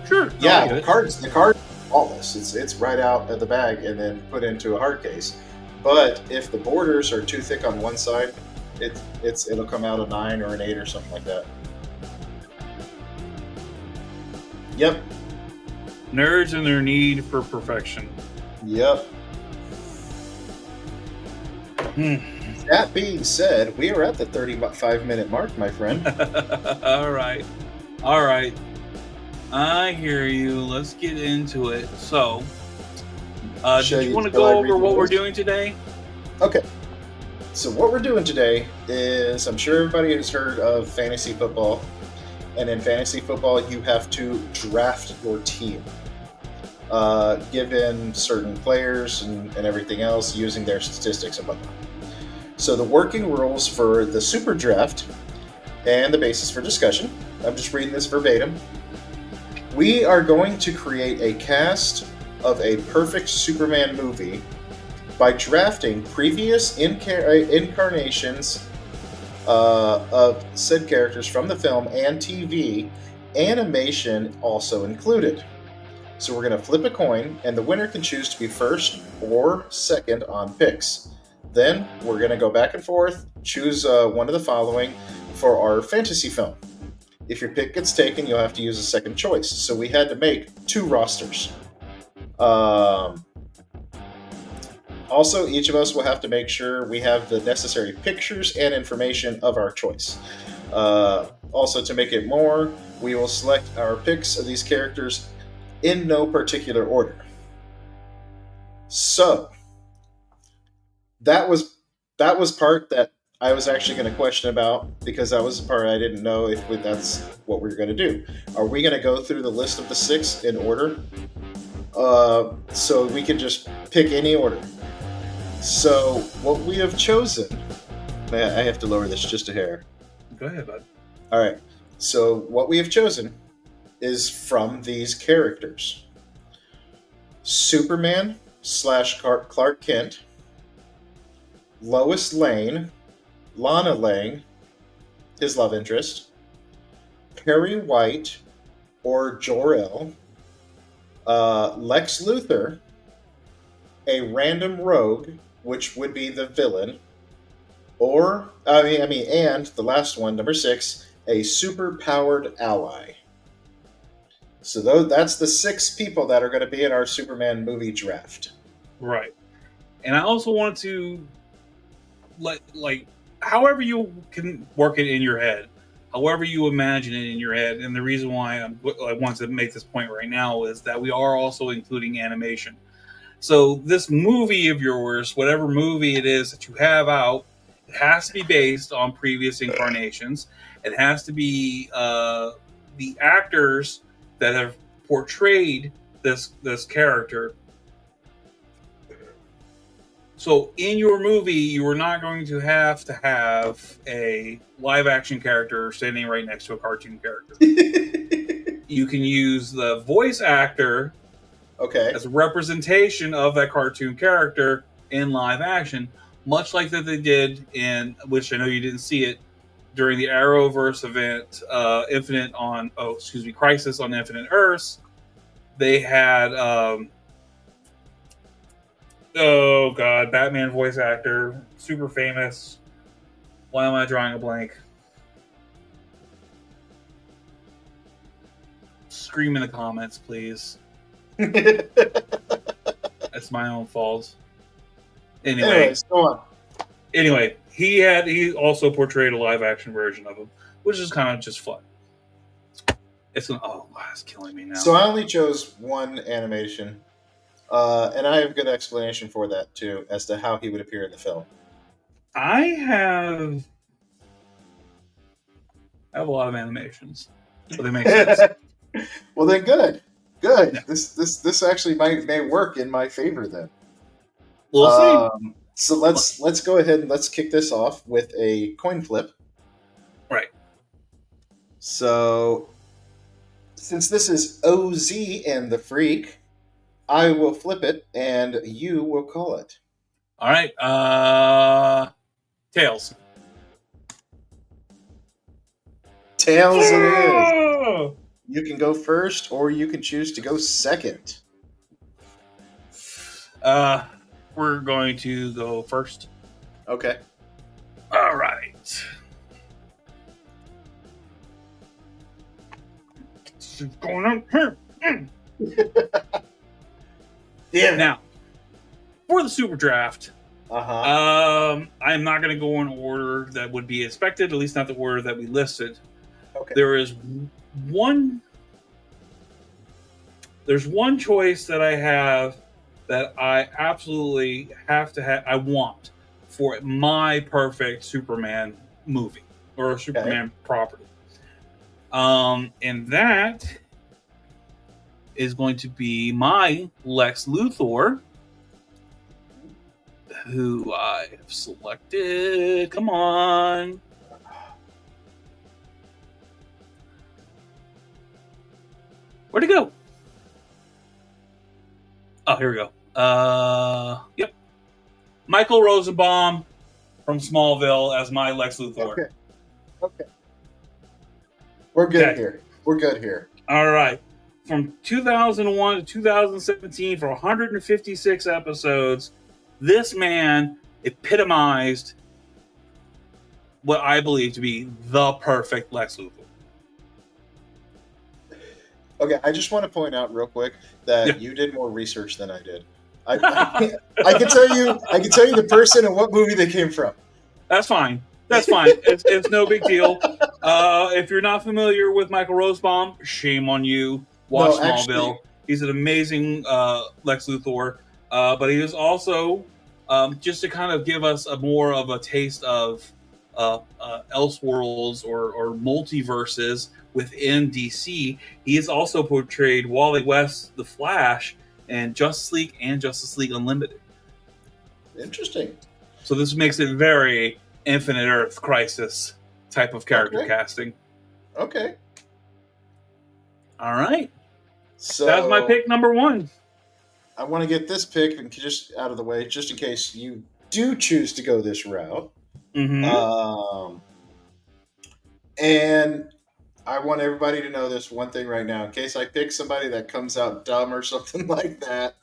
[SPEAKER 1] Sure. No, I
[SPEAKER 2] Yeah,
[SPEAKER 1] get
[SPEAKER 2] the
[SPEAKER 1] it.
[SPEAKER 2] card faultless. It's right out of the bag and then put into a hard case. But if the borders are too thick on one side, it'll come out a 9 or an 8 or something like that. Yep.
[SPEAKER 1] Nerds and their need for perfection.
[SPEAKER 2] Yep. That being said, we are at the 35-minute mark, my friend.
[SPEAKER 1] All right. All right. I hear you. Let's get into it. So, did you want to go over what we're doing today?
[SPEAKER 2] Okay. So what we're doing today is, I'm sure everybody has heard of fantasy football. And in fantasy football, you have to draft your team. Given certain players and everything else, using their statistics and whatnot. So the working rules for the super draft and the basis for discussion, I'm just reading this verbatim. We are going to create a cast of a perfect Superman movie by drafting previous incarnations of said characters from the film and TV, animation also included. So we're going to flip a coin, and the winner can choose to be first or second on picks. Then we're going to go back and forth, choose one of the following for our fantasy film. If your pick gets taken, you'll have to use a second choice. So we had to make 2 rosters. Also, each of us will have to make sure we have the necessary pictures and information of our choice. Also, to make it more, we will select our picks of these characters in no particular order. So, that was part that I was actually going to question about, because that was the part I didn't know if that's what we were going to do. Are we going to go through the list of the 6 in order? So we can just pick any order. So what we have chosen, I have to lower this just a hair.
[SPEAKER 1] Go ahead, bud.
[SPEAKER 2] All right. So what we have chosen is from these characters: Superman / Clark Kent, Lois Lane, Lana Lang, his love interest, Perry White or Jor-El, Lex Luthor, a random rogue, which would be the villain, or and the last one, number 6, a super-powered ally. So that's the 6 people that are going to be in our Superman movie draft.
[SPEAKER 1] Right. And I also want to however you can work it in your head, however you imagine it in your head. And the reason why I want to make this point right now is that we are also including animation. So this movie of yours, whatever movie it is that you have out, it has to be based on previous incarnations. It has to be the actors that have portrayed this character. So in your movie, you are not going to have a live action character standing right next to a cartoon character. You can use the voice actor as a representation of that cartoon character in live action, much like that they did in, which I know you didn't see it, during the Arrowverse event, Crisis on Infinite Earths. They had Batman voice actor, super famous. Why am I drawing a blank? Scream in the comments, please. That's my own fault.
[SPEAKER 2] Anyways, go on.
[SPEAKER 1] Anyway, he also portrayed a live action version of him, which is kind of just fun. It's killing me now.
[SPEAKER 2] So I only chose one animation, and I have a good explanation for that too, as to how he would appear in the film.
[SPEAKER 1] I have a lot of animations, so they make sense.
[SPEAKER 2] Well, then good. Yeah. This actually may work in my favor then.
[SPEAKER 1] We'll see.
[SPEAKER 2] So let's go ahead and let's kick this off with a coin flip.
[SPEAKER 1] Right.
[SPEAKER 2] So since this is OZ and the Freak, I will flip it and you will call it.
[SPEAKER 1] All right. Tails.
[SPEAKER 2] Tails it is. You can go first, or you can choose to go second.
[SPEAKER 1] We're going to go first.
[SPEAKER 2] Okay.
[SPEAKER 1] All right. This is going on here.
[SPEAKER 2] Yeah.
[SPEAKER 1] Now, for the super draft, I'm not going to go in order that would be expected, at least not the order that we listed.
[SPEAKER 2] Okay.
[SPEAKER 1] There's one choice that I have that I absolutely have to have. I want for my perfect Superman movie or Superman property. And that is going to be my Lex Luthor, who I have selected. Come on. Where'd it go? Oh, here we go. Yep. Michael Rosenbaum from Smallville as my Lex Luthor.
[SPEAKER 2] Okay. We're good here. We're good here.
[SPEAKER 1] All right. From 2001 to 2017 for 156 episodes, this man epitomized what I believe to be the perfect Lex Luthor.
[SPEAKER 2] Okay, I just want to point out real quick that you did more research than I did. I can tell you the person and what movie they came from.
[SPEAKER 1] That's fine. That's fine. It's no big deal. If you're not familiar with Michael Rosenbaum, shame on you. Watch Smallville. He's an amazing Lex Luthor, but he is also just to kind of give us a more of a taste of Elseworlds or multiverses within DC. He has also portrayed Wally West, the Flash, and Justice League and Justice League Unlimited.
[SPEAKER 2] Interesting.
[SPEAKER 1] So this makes it very Infinite Earth Crisis type of character casting.
[SPEAKER 2] Okay.
[SPEAKER 1] All right.
[SPEAKER 2] So
[SPEAKER 1] that's my pick number one.
[SPEAKER 2] I want to get this pick just out of the way, just in case you do choose to go this route.
[SPEAKER 1] Mm-hmm.
[SPEAKER 2] And I want everybody to know this one thing right now, in case I pick somebody that comes out dumb or something like that.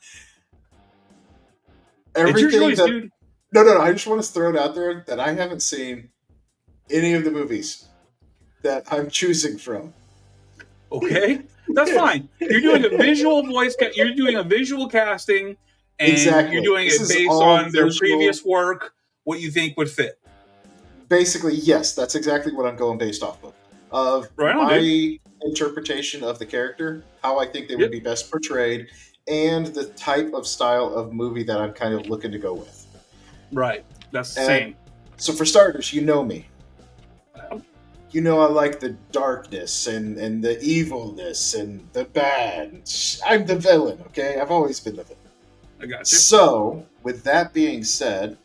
[SPEAKER 1] It's your choice, dude.
[SPEAKER 2] No. I just want to throw it out there that I haven't seen any of the movies that I'm choosing from.
[SPEAKER 1] Okay, that's fine. You're doing a visual voice. You're doing a visual casting, and you're doing it based on their previous work. What you think would fit?
[SPEAKER 2] Basically, yes, that's exactly what I'm going based off of. My interpretation of the character, how I think they would be best portrayed, and the type of style of movie that I'm kind of looking to go with.
[SPEAKER 1] Right. That's the same.
[SPEAKER 2] So for starters, you know me. You know I like the darkness and the evilness and the bad. I'm the villain, okay? I've always been the villain.
[SPEAKER 1] I got you.
[SPEAKER 2] So, with that being said,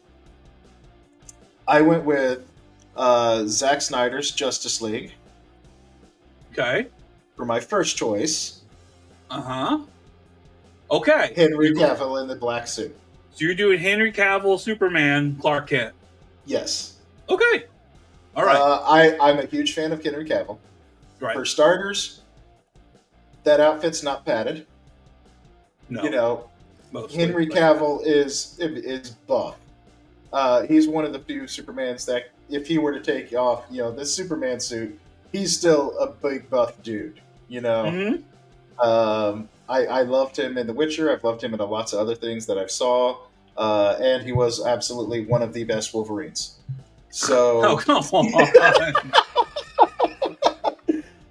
[SPEAKER 2] I went with Zack Snyder's Justice League.
[SPEAKER 1] Okay.
[SPEAKER 2] For my first choice.
[SPEAKER 1] Uh-huh. Okay.
[SPEAKER 2] Henry Cavill in the black suit.
[SPEAKER 1] So you're doing Henry Cavill, Superman, Clark Kent.
[SPEAKER 2] Yes.
[SPEAKER 1] Okay. All right.
[SPEAKER 2] I'm a huge fan of Henry Cavill.
[SPEAKER 1] Right.
[SPEAKER 2] For starters, that outfit's not padded.
[SPEAKER 1] No.
[SPEAKER 2] You know,
[SPEAKER 1] mostly,
[SPEAKER 2] Henry Cavill is buff. He's one of the few Supermans that, if he were to take off, this Superman suit, he's still a big buff dude. You know.
[SPEAKER 1] Mm-hmm.
[SPEAKER 2] I loved him in The Witcher. I've loved him in lots of other things that I've saw, and he was absolutely one of the best Wolverines. So,
[SPEAKER 1] come on.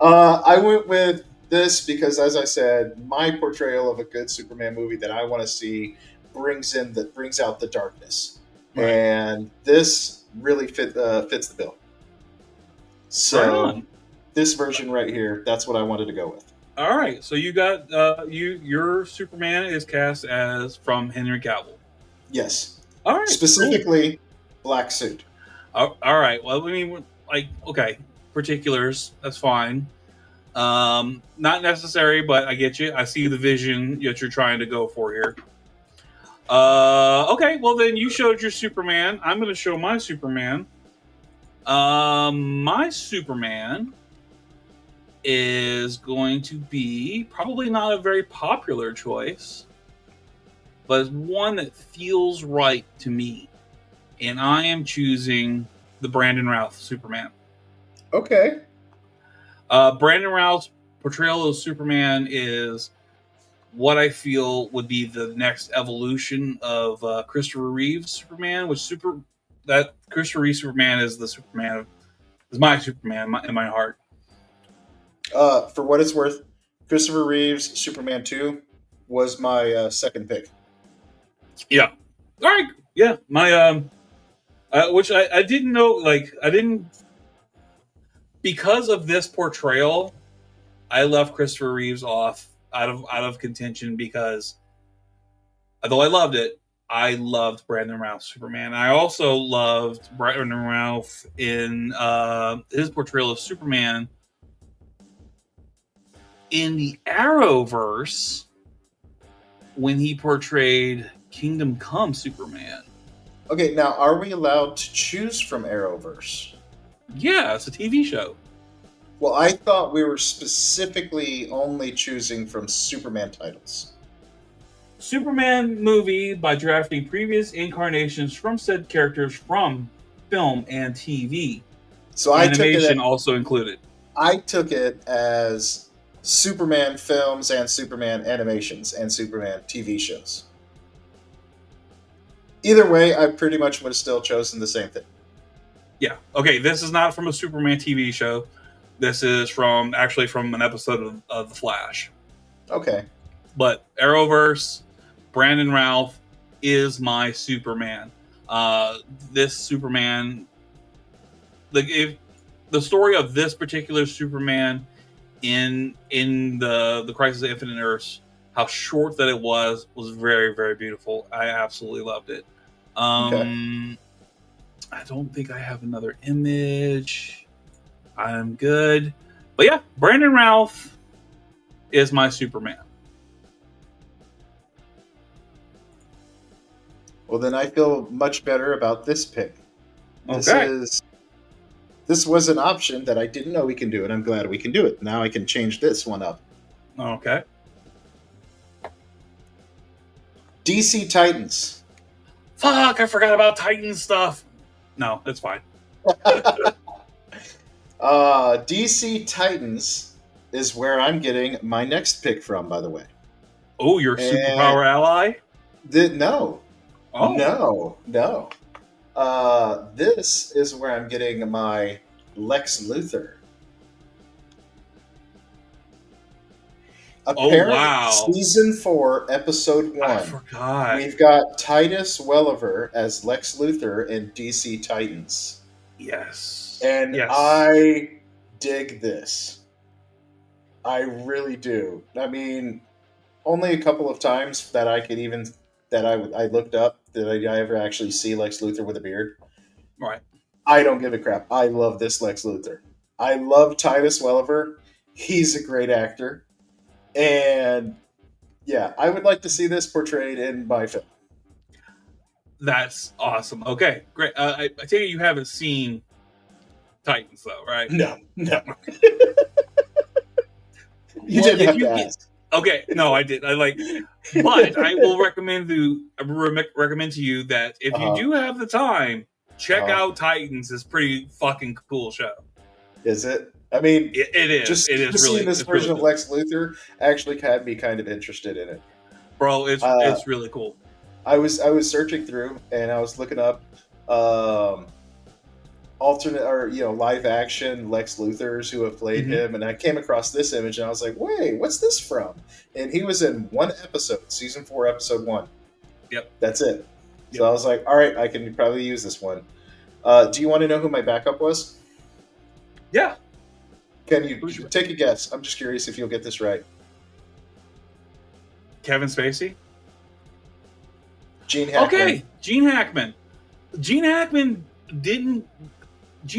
[SPEAKER 2] I went with this because, as I said, my portrayal of a good Superman movie that I want to see brings out the darkness, and this really fits the bill. So, this version right here, that's what I wanted to go with.
[SPEAKER 1] All right, so you got your Superman is cast as from Henry Cavill.
[SPEAKER 2] Yes.
[SPEAKER 1] All right.
[SPEAKER 2] Specifically, black suit.
[SPEAKER 1] All right. Well, I mean, okay, particulars. That's fine. Not necessary, but I get you. I see the vision that you're trying to go for here. Okay. Well, then you showed your Superman. I'm going to show my Superman. My Superman is going to be probably not a very popular choice, but one that feels right to me. And I am choosing the Brandon Routh Superman.
[SPEAKER 2] Okay.
[SPEAKER 1] Brandon Routh's portrayal of Superman is what I feel would be the next evolution of Christopher Reeve's Superman, that Christopher Reeve Superman is the Superman is my Superman in my heart.
[SPEAKER 2] For what it's worth, Christopher Reeve's Superman 2 was my second pick.
[SPEAKER 1] Yeah. All right. Yeah. My which I didn't know, like I didn't, because of this portrayal, I left Christopher Reeves off out of contention because although I loved it, I loved Brandon Routh's Superman. I also loved Brandon Routh in his portrayal of Superman in the Arrowverse when he portrayed Kingdom Come Superman.
[SPEAKER 2] Okay, now are we allowed to choose from Arrowverse?
[SPEAKER 1] Yeah, it's a TV show.
[SPEAKER 2] Well, I thought we were specifically only choosing from Superman titles.
[SPEAKER 1] Superman movie by drafting previous incarnations from said characters from film and TV.
[SPEAKER 2] So
[SPEAKER 1] Animation also included.
[SPEAKER 2] I took it as Superman films and Superman animations and Superman TV shows. Either way, I pretty much would have still chosen the same thing.
[SPEAKER 1] Yeah. Okay, this is not from a Superman TV show. This is from an episode of The Flash.
[SPEAKER 2] Okay.
[SPEAKER 1] But Arrowverse, Brandon Routh is my Superman. This Superman, the story of this particular Superman in the Crisis of Infinite Earths, how short that it was very, very beautiful. I absolutely loved it. Okay. I don't think I have another image. I'm good. But yeah, Brandon Routh is my Superman.
[SPEAKER 2] Well, then I feel much better about this pick. This was an option that I didn't know we can do, and I'm glad we can do it. Now I can change this one up.
[SPEAKER 1] Okay.
[SPEAKER 2] DC Titans.
[SPEAKER 1] Fuck, I forgot about Titans stuff. No, that's fine.
[SPEAKER 2] DC Titans is where I'm getting my next pick from, by the way.
[SPEAKER 1] Oh, your superpower ally?
[SPEAKER 2] No. Oh. No. This is where I'm getting my Lex Luthor. Apparently, Season 4, Episode 1.
[SPEAKER 1] I forgot.
[SPEAKER 2] We've got Titus Welliver as Lex Luthor in DC Titans.
[SPEAKER 1] Yes.
[SPEAKER 2] And
[SPEAKER 1] yes.
[SPEAKER 2] I dig this. I really do. I mean, only a couple of times that I looked up did I ever actually see Lex Luthor with a beard.
[SPEAKER 1] Right.
[SPEAKER 2] I don't give a crap. I love this Lex Luthor. I love Titus Welliver. He's a great actor. And yeah, I would like to see this portrayed in my film.
[SPEAKER 1] That's awesome. Okay, great. I take it you haven't seen Titans, though, right?
[SPEAKER 2] No. You
[SPEAKER 1] well,
[SPEAKER 2] didn't have to ask.
[SPEAKER 1] Okay, no, I did. But I will recommend to you that if you do have the time, check out Titans. It's a pretty fucking cool show.
[SPEAKER 2] Is it? I mean,
[SPEAKER 1] it is.
[SPEAKER 2] Just
[SPEAKER 1] it is really.
[SPEAKER 2] Seeing this version of Lex Luthor actually had me kind of interested in it,
[SPEAKER 1] bro. It's really cool.
[SPEAKER 2] I was searching through and I was looking up alternate or live action Lex Luthors who have played him, and I came across this image and I was like, wait, what's this from? And he was in one episode, Season 4, Episode 1.
[SPEAKER 1] Yep.
[SPEAKER 2] That's it. Yep. So I was like, all right, I can probably use this one. Do you want to know who my backup was?
[SPEAKER 1] Yeah.
[SPEAKER 2] Can you take a guess? I'm just curious if you'll get this right.
[SPEAKER 1] Kevin Spacey?
[SPEAKER 2] Gene Hackman.
[SPEAKER 1] Okay, Gene Hackman. Gene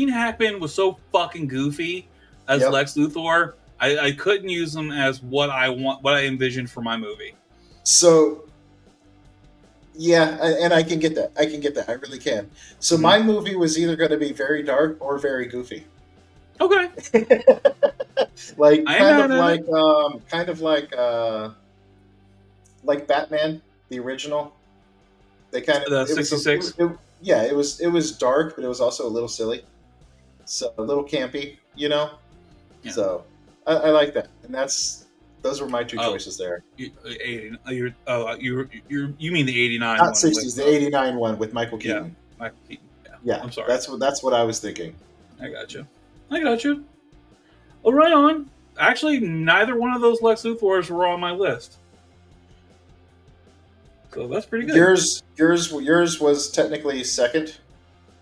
[SPEAKER 1] Hackman was so fucking goofy as Lex Luthor. I couldn't use him as what I envisioned for my movie.
[SPEAKER 2] So, yeah, and I can get that. I really can. So my movie was either going to be very dark or very goofy.
[SPEAKER 1] Okay.
[SPEAKER 2] like Batman, the original. They kind of
[SPEAKER 1] the 66.
[SPEAKER 2] It was dark, but it was also a little silly, so a little campy, Yeah. So I like that, and that's Those were my two choices there.
[SPEAKER 1] You mean the 89
[SPEAKER 2] Not
[SPEAKER 1] one?
[SPEAKER 2] 60s, the 89 one with Michael Keaton.
[SPEAKER 1] Yeah, Michael Keaton.
[SPEAKER 2] Yeah,
[SPEAKER 1] I'm sorry.
[SPEAKER 2] That's what I was thinking.
[SPEAKER 1] I got you. Oh, right on. Actually, neither one of those Lex Luthors were on my list, so that's pretty good.
[SPEAKER 2] Yours was technically second.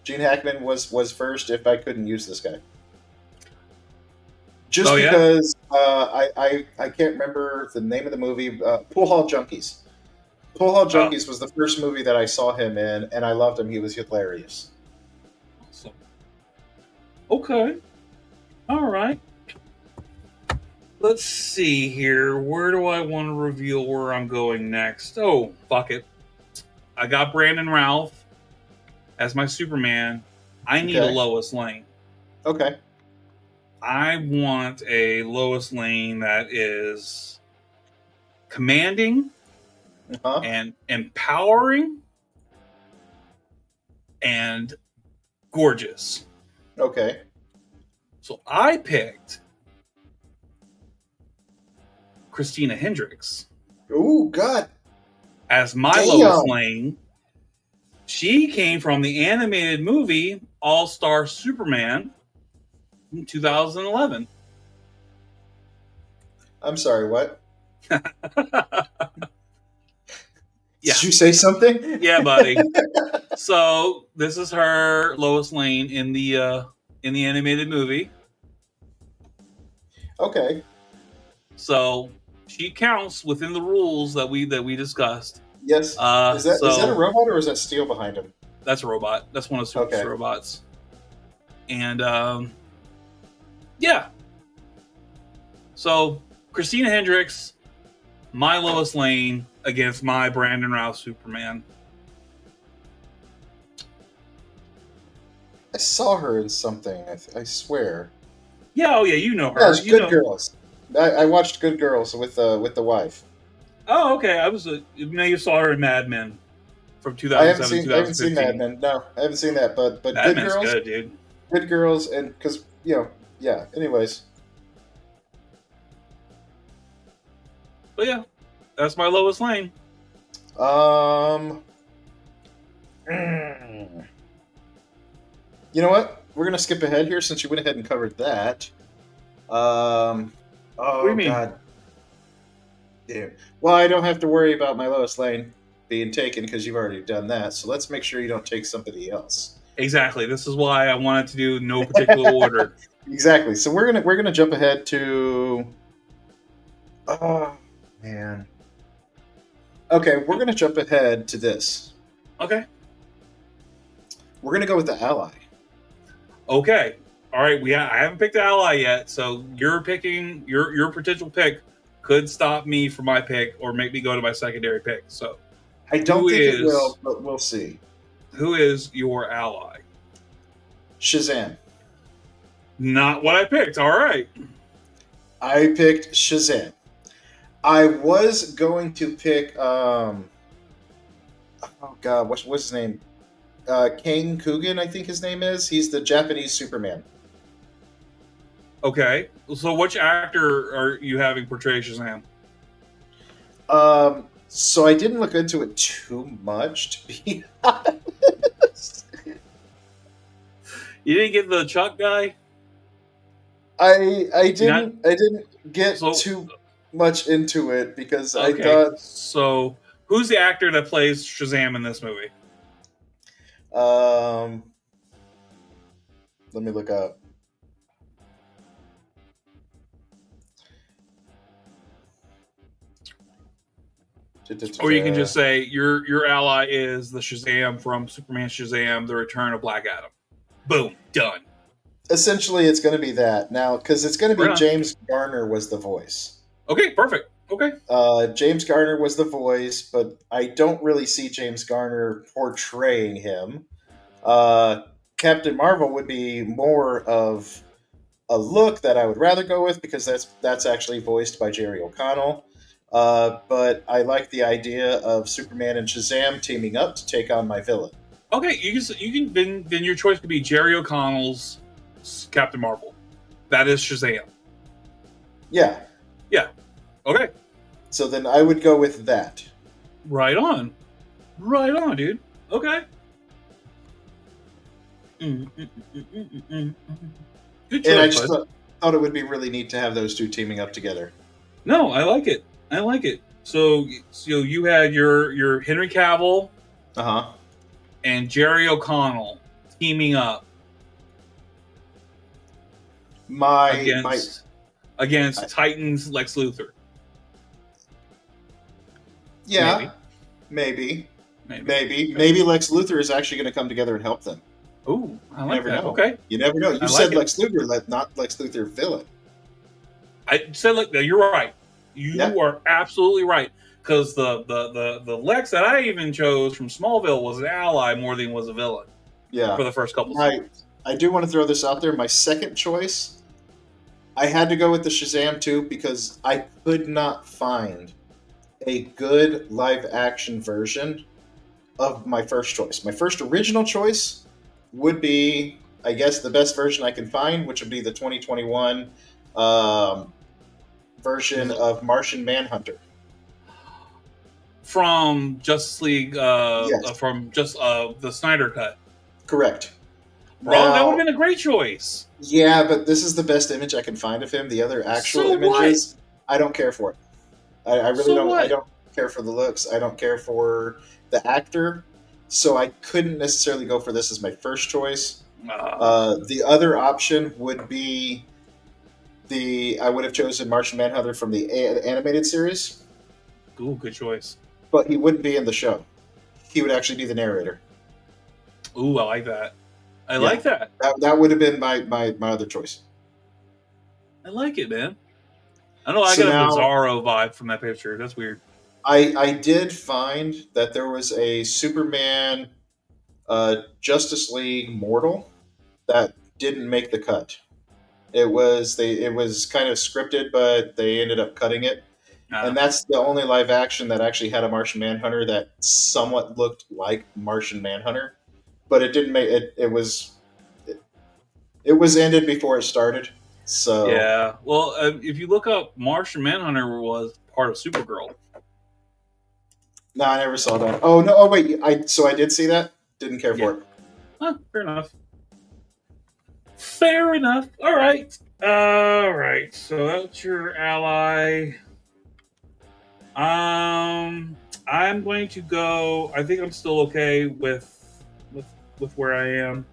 [SPEAKER 2] Gene Hackman was first. If I couldn't use this guy, just because I can't remember the name of the movie. Pool Hall Junkies. Pool Hall Junkies was the first movie that I saw him in, and I loved him. He was hilarious.
[SPEAKER 1] Awesome. Okay. All right. Let's see here. Where do I want to reveal where I'm going next? Oh, fuck it. I got Brandon Routh as my Superman. I need a Lois Lane.
[SPEAKER 2] Okay.
[SPEAKER 1] I want a Lois Lane that is commanding and empowering and gorgeous.
[SPEAKER 2] Okay.
[SPEAKER 1] So I picked Christina Hendricks.
[SPEAKER 2] Oh, God.
[SPEAKER 1] As my Lois Lane. She came from the animated movie All-Star Superman in 2011.
[SPEAKER 2] I'm sorry, what?
[SPEAKER 1] Yeah.
[SPEAKER 2] Did you say something?
[SPEAKER 1] Yeah, buddy. So this is her Lois Lane in the animated movie.
[SPEAKER 2] Okay.
[SPEAKER 1] So she counts within the rules that we discussed.
[SPEAKER 2] Yes. Is that a robot or is that steel behind him?
[SPEAKER 1] That's a robot. That's one of Superman's robots. And yeah. So Christina Hendricks, my Lois Lane against my Brandon Routh Superman.
[SPEAKER 2] I saw her in something. I swear.
[SPEAKER 1] Yeah. Oh yeah. You know her.
[SPEAKER 2] Yeah, Good Girls. I watched Good Girls with the wife.
[SPEAKER 1] Oh, okay. Maybe you saw her in Mad Men from 2007.
[SPEAKER 2] I haven't seen Mad Men. No, I haven't seen that. But
[SPEAKER 1] Mad
[SPEAKER 2] Good Girls,
[SPEAKER 1] good, dude.
[SPEAKER 2] Good Girls, and because yeah. Anyways.
[SPEAKER 1] But yeah, that's my Lois Lane.
[SPEAKER 2] You know what? We're gonna skip ahead here since you went ahead and covered that. Oh,
[SPEAKER 1] what do you mean?
[SPEAKER 2] God. Yeah. Well, I don't have to worry about my Lois Lane being taken because you've already done that. So let's make sure you don't take somebody else.
[SPEAKER 1] Exactly. This is why I wanted to do no particular order.
[SPEAKER 2] Exactly. So we're gonna jump ahead to. Oh man. Okay, we're gonna jump ahead to this.
[SPEAKER 1] Okay.
[SPEAKER 2] We're gonna go with the Ally.
[SPEAKER 1] Okay. All right. I haven't picked the Ally yet, so you're picking your potential pick could stop me from my pick or make me go to my secondary pick. So
[SPEAKER 2] I don't think it will, but we'll see.
[SPEAKER 1] Who is your ally?
[SPEAKER 2] Shazam.
[SPEAKER 1] Not what I picked. All right.
[SPEAKER 2] I picked Shazam. I was going to pick oh God, what's his name? Kane Coogan, I think his name is. He's the Japanese Superman.
[SPEAKER 1] Okay. So which actor are you having portray Shazam?
[SPEAKER 2] So I didn't look into it too much, to be honest.
[SPEAKER 1] You didn't get the Chuck guy?
[SPEAKER 2] I didn't get too much into it because I thought.
[SPEAKER 1] So who's the actor that plays Shazam in this movie?
[SPEAKER 2] Let me look up.
[SPEAKER 1] Or you can just say your ally is the Shazam from Superman Shazam: The Return of Black Adam. Boom, done.
[SPEAKER 2] Essentially, it's going to be that now because it's going to be James Garner was the voice.
[SPEAKER 1] Okay, perfect. Okay.
[SPEAKER 2] James Garner was the voice, but I don't really see James Garner portraying him. Captain Marvel would be more of a look that I would rather go with because that's actually voiced by Jerry O'Connell. But I like the idea of Superman and Shazam teaming up to take on my villain.
[SPEAKER 1] Okay, you can then your choice could be Jerry O'Connell's Captain Marvel. That is Shazam.
[SPEAKER 2] Yeah.
[SPEAKER 1] Yeah. Okay.
[SPEAKER 2] So then I would go with that.
[SPEAKER 1] Right on. Right on, dude. Okay. Good
[SPEAKER 2] And I
[SPEAKER 1] choice,
[SPEAKER 2] just
[SPEAKER 1] bud.
[SPEAKER 2] thought it would be really neat to have those two teaming up together.
[SPEAKER 1] No, I like it. I like it. So you had your Henry Cavill
[SPEAKER 2] Uh-huh.
[SPEAKER 1] and Jerry O'Connell teaming up
[SPEAKER 2] My
[SPEAKER 1] against Titans Lex Luthor.
[SPEAKER 2] yeah, maybe
[SPEAKER 1] Maybe.
[SPEAKER 2] Lex Luthor is actually going to come together and help them.
[SPEAKER 1] Ooh, I
[SPEAKER 2] You
[SPEAKER 1] like
[SPEAKER 2] never
[SPEAKER 1] that.
[SPEAKER 2] know.
[SPEAKER 1] Okay.
[SPEAKER 2] You never know.
[SPEAKER 1] I
[SPEAKER 2] You
[SPEAKER 1] like
[SPEAKER 2] said
[SPEAKER 1] it.
[SPEAKER 2] Lex Luthor, not Lex Luthor villain.
[SPEAKER 1] I said like you're right.
[SPEAKER 2] Yeah.
[SPEAKER 1] You are absolutely right. Because the Lex that I even chose from Smallville was an ally more than he was a villain
[SPEAKER 2] Yeah.
[SPEAKER 1] for the first couple seasons.
[SPEAKER 2] I do want to throw this out there. My second choice, I had to go with the Shazam 2 because I could not find a good live action version of my first choice. My first original choice would be, I guess, the best version I can find, which would be the 2021 version of Martian Manhunter.
[SPEAKER 1] From Justice League,
[SPEAKER 2] Yes,
[SPEAKER 1] from just the Snyder cut.
[SPEAKER 2] correct.
[SPEAKER 1] Bro, that would
[SPEAKER 2] Now,
[SPEAKER 1] have been a great choice.
[SPEAKER 2] yeah, but this is the best image I can find of him. The other actual
[SPEAKER 1] So what?
[SPEAKER 2] images, I don't care for it. I really
[SPEAKER 1] So
[SPEAKER 2] don't. I
[SPEAKER 1] what?
[SPEAKER 2] don't care for the looks. I don't care for the actor. So I couldn't necessarily go for this as my first choice. The other option would be I would have chosen Martian Manhunter from the animated series,
[SPEAKER 1] Ooh, good choice.
[SPEAKER 2] but he wouldn't be in the show. He would actually be the narrator.
[SPEAKER 1] Ooh, I like that. I
[SPEAKER 2] Yeah,
[SPEAKER 1] like that.
[SPEAKER 2] that would have been my other choice.
[SPEAKER 1] I like it, man. I know I
[SPEAKER 2] So
[SPEAKER 1] got a
[SPEAKER 2] now
[SPEAKER 1] Bizarro vibe from that picture. That's weird.
[SPEAKER 2] I did find that there was a Superman Justice League Mortal that didn't make the cut. It was kind of scripted, but they ended up cutting it. And that's the only live action that actually had a Martian Manhunter that somewhat looked like Martian Manhunter, but it didn't make it. It was ended before it started. So
[SPEAKER 1] Yeah. Well, if you look up, Martian Manhunter was part of Supergirl.
[SPEAKER 2] no, I never saw that. Oh no! Oh wait, I did see that. Didn't care
[SPEAKER 1] Yeah.
[SPEAKER 2] for it.
[SPEAKER 1] Huh, fair enough. Fair enough. All right. All right. So that's your ally. I'm going to go. I think I'm still okay with with where I am.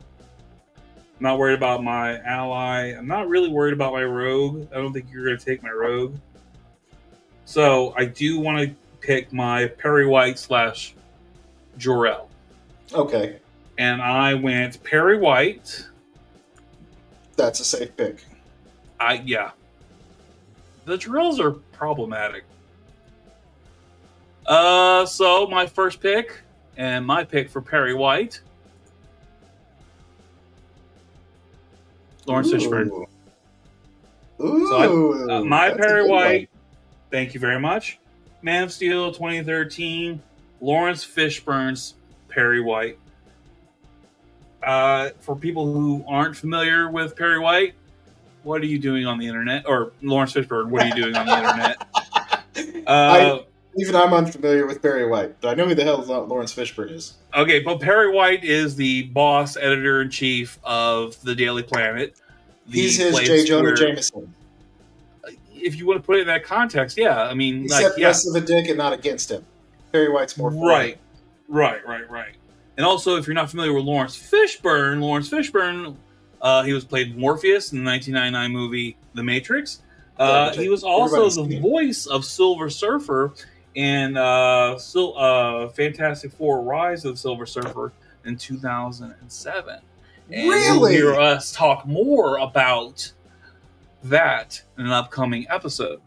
[SPEAKER 1] I'm not worried about my ally. I'm not really worried about my rogue. I don't think you're going to take my rogue. So I do want to pick my Perry White slash Jor-el.
[SPEAKER 2] Okay,
[SPEAKER 1] And I went Perry White.
[SPEAKER 2] that's a safe pick.
[SPEAKER 1] Yeah. The Jor-els are problematic. So my first pick and my pick for Perry White, Lawrence Fishburne.
[SPEAKER 2] Ooh,
[SPEAKER 1] So my
[SPEAKER 2] that's a
[SPEAKER 1] Perry
[SPEAKER 2] good one.
[SPEAKER 1] White, thank you very much. Man of Steel 2013, Lawrence Fishburne's Perry White. For people who aren't familiar with Perry White, what are you doing on the internet? Or Lawrence Fishburne, what are you doing on the internet?
[SPEAKER 2] I'm unfamiliar with Perry White, but I know who the hell Lawrence Fishburne is.
[SPEAKER 1] Okay, but Perry White is the boss editor in chief of the Daily Planet.
[SPEAKER 2] He's his J. Jonah Jameson.
[SPEAKER 1] If you want to put it in that context, yeah. I mean,
[SPEAKER 2] Except less of a dick and not against him. Perry White's more for him.
[SPEAKER 1] Right. And also, if you're not familiar with Lawrence Fishburne, he was played Morpheus in the 1999 movie The Matrix. He was also the voice of Silver Surfer in Fantastic Four: Rise of the Silver Surfer in 2007. And you'll hear us talk more about that in an upcoming episode.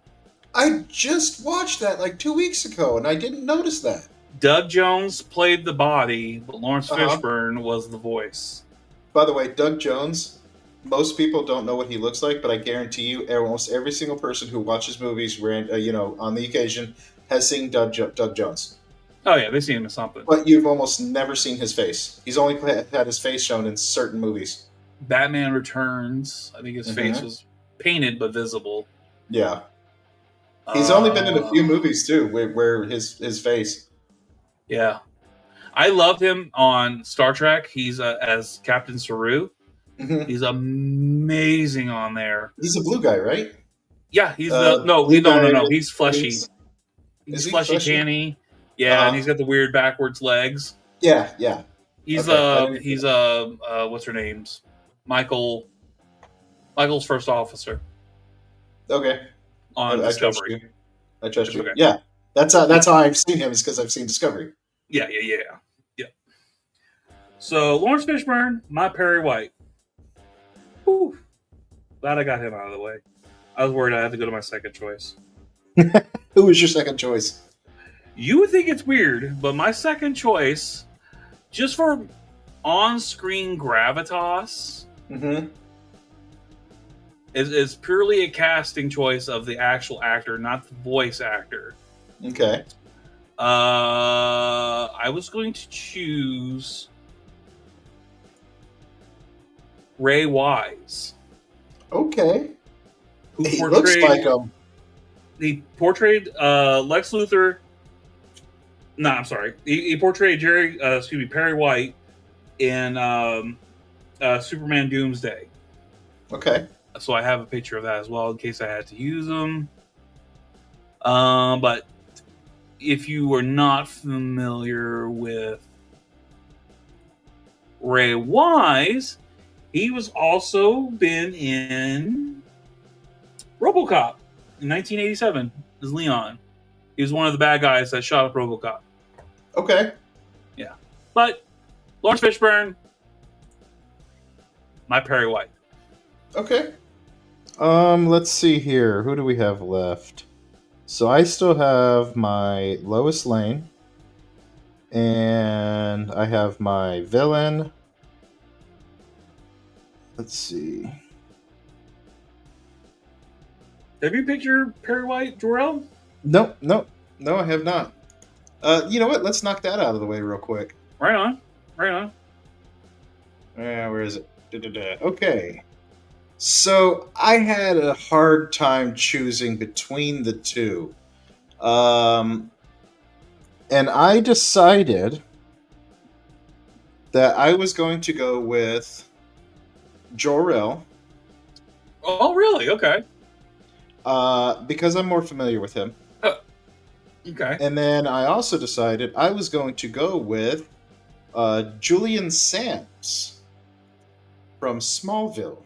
[SPEAKER 2] I just watched that like 2 weeks ago, and I didn't notice that.
[SPEAKER 1] Doug Jones played the body, but Lawrence Fishburne was the voice.
[SPEAKER 2] By the way, Doug Jones, most people don't know what he looks like, but I guarantee you, almost every single person who watches movies, on the occasion, has seen Doug Jones.
[SPEAKER 1] Oh yeah, they've seen him in something.
[SPEAKER 2] But you've almost never seen his face. He's only had his face shown in certain movies.
[SPEAKER 1] Batman Returns. I think his face was painted but visible.
[SPEAKER 2] Yeah. He's only been in a few
[SPEAKER 1] Uh,
[SPEAKER 2] movies too, where his face.
[SPEAKER 1] yeah. I love him on Star Trek. He's as Captain Saru.
[SPEAKER 2] Hmm.
[SPEAKER 1] He's amazing on there.
[SPEAKER 2] He's a blue guy, right?
[SPEAKER 1] Yeah, he's the no,
[SPEAKER 2] Blue
[SPEAKER 1] no,
[SPEAKER 2] guy
[SPEAKER 1] no, no.
[SPEAKER 2] with
[SPEAKER 1] He's fleshy.
[SPEAKER 2] wings. Is
[SPEAKER 1] He's
[SPEAKER 2] he
[SPEAKER 1] fleshy,
[SPEAKER 2] fleshy?
[SPEAKER 1] tanny.
[SPEAKER 2] Uh
[SPEAKER 1] Yeah, and he's
[SPEAKER 2] huh.
[SPEAKER 1] got the weird backwards legs.
[SPEAKER 2] Yeah, yeah.
[SPEAKER 1] He's
[SPEAKER 2] Okay, I didn't.
[SPEAKER 1] what's her name's Michael Michael's first officer
[SPEAKER 2] Okay,
[SPEAKER 1] on
[SPEAKER 2] I trust
[SPEAKER 1] Discovery.
[SPEAKER 2] you. I trust
[SPEAKER 1] It's
[SPEAKER 2] you.
[SPEAKER 1] okay.
[SPEAKER 2] Yeah,
[SPEAKER 1] Yeah,
[SPEAKER 2] that's how I've seen him is because I've seen Discovery.
[SPEAKER 1] yeah. Yeah. So Lawrence Fishburne, my Perry White. Whew, glad I got him out of the way. I was worried I had to go to my second choice.
[SPEAKER 2] Who was your second choice?
[SPEAKER 1] You would think it's weird, but my second choice, just for on-screen gravitas,
[SPEAKER 2] Mm-hmm.
[SPEAKER 1] is purely a casting choice of the actual actor, not the voice actor.
[SPEAKER 2] Okay.
[SPEAKER 1] I was going to choose Ray Wise,
[SPEAKER 2] Okay.
[SPEAKER 1] who
[SPEAKER 2] He looks like him.
[SPEAKER 1] portrayed Lex Luthor. No, I'm sorry. He portrayed Perry White in Superman Doomsday.
[SPEAKER 2] Okay.
[SPEAKER 1] So I have a picture of that as well in case I had to use them. But if you were not familiar with Ray Wise, he was also been in RoboCop in 1987 as Leon. He was one of the bad guys that shot up RoboCop.
[SPEAKER 2] Okay.
[SPEAKER 1] Yeah, but Lawrence Fishburne, my Perry White.
[SPEAKER 2] Okay. Let's see here. Who do we have left? So I still have my Lois Lane, and I have my villain. Let's see.
[SPEAKER 1] Have you picked your Perry White, Jor-el?
[SPEAKER 2] Nope, nope, no, I have not. You know what? Let's knock that out of the way real quick.
[SPEAKER 1] Right on, right on.
[SPEAKER 2] Where is it? Da-da-da. Okay. So I had a hard time choosing between the two. Um, and I decided that I was going to go with Jor-El
[SPEAKER 1] Oh, really? Okay.
[SPEAKER 2] because I'm more familiar with him.
[SPEAKER 1] Okay.
[SPEAKER 2] And then I also decided I was going to go with Julian Sands from Smallville.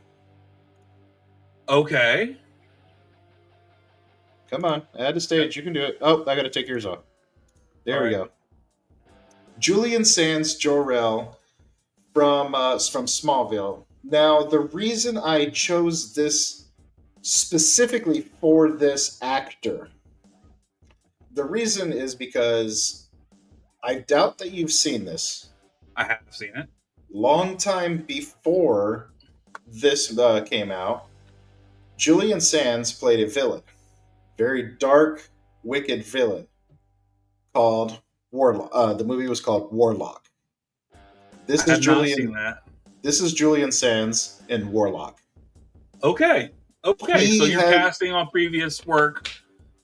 [SPEAKER 1] Okay.
[SPEAKER 2] Come on, add a stage. You can do it. Oh, I got to take yours off. There
[SPEAKER 1] All
[SPEAKER 2] we
[SPEAKER 1] right.
[SPEAKER 2] go. Julian Sands Jor-El from Smallville. Now, the reason I chose this specifically for this actor, the reason is because I doubt that you've seen this.
[SPEAKER 1] I have seen it.
[SPEAKER 2] Long time before this came out, Julian Sands played a villain, very dark, wicked villain called Warlock. The movie was called Warlock.
[SPEAKER 1] I
[SPEAKER 2] This is
[SPEAKER 1] have not seen
[SPEAKER 2] Julian.
[SPEAKER 1] that.
[SPEAKER 2] This is Julian Sands in Warlock.
[SPEAKER 1] Okay. Okay. So
[SPEAKER 2] He
[SPEAKER 1] you're
[SPEAKER 2] had
[SPEAKER 1] casting on previous work.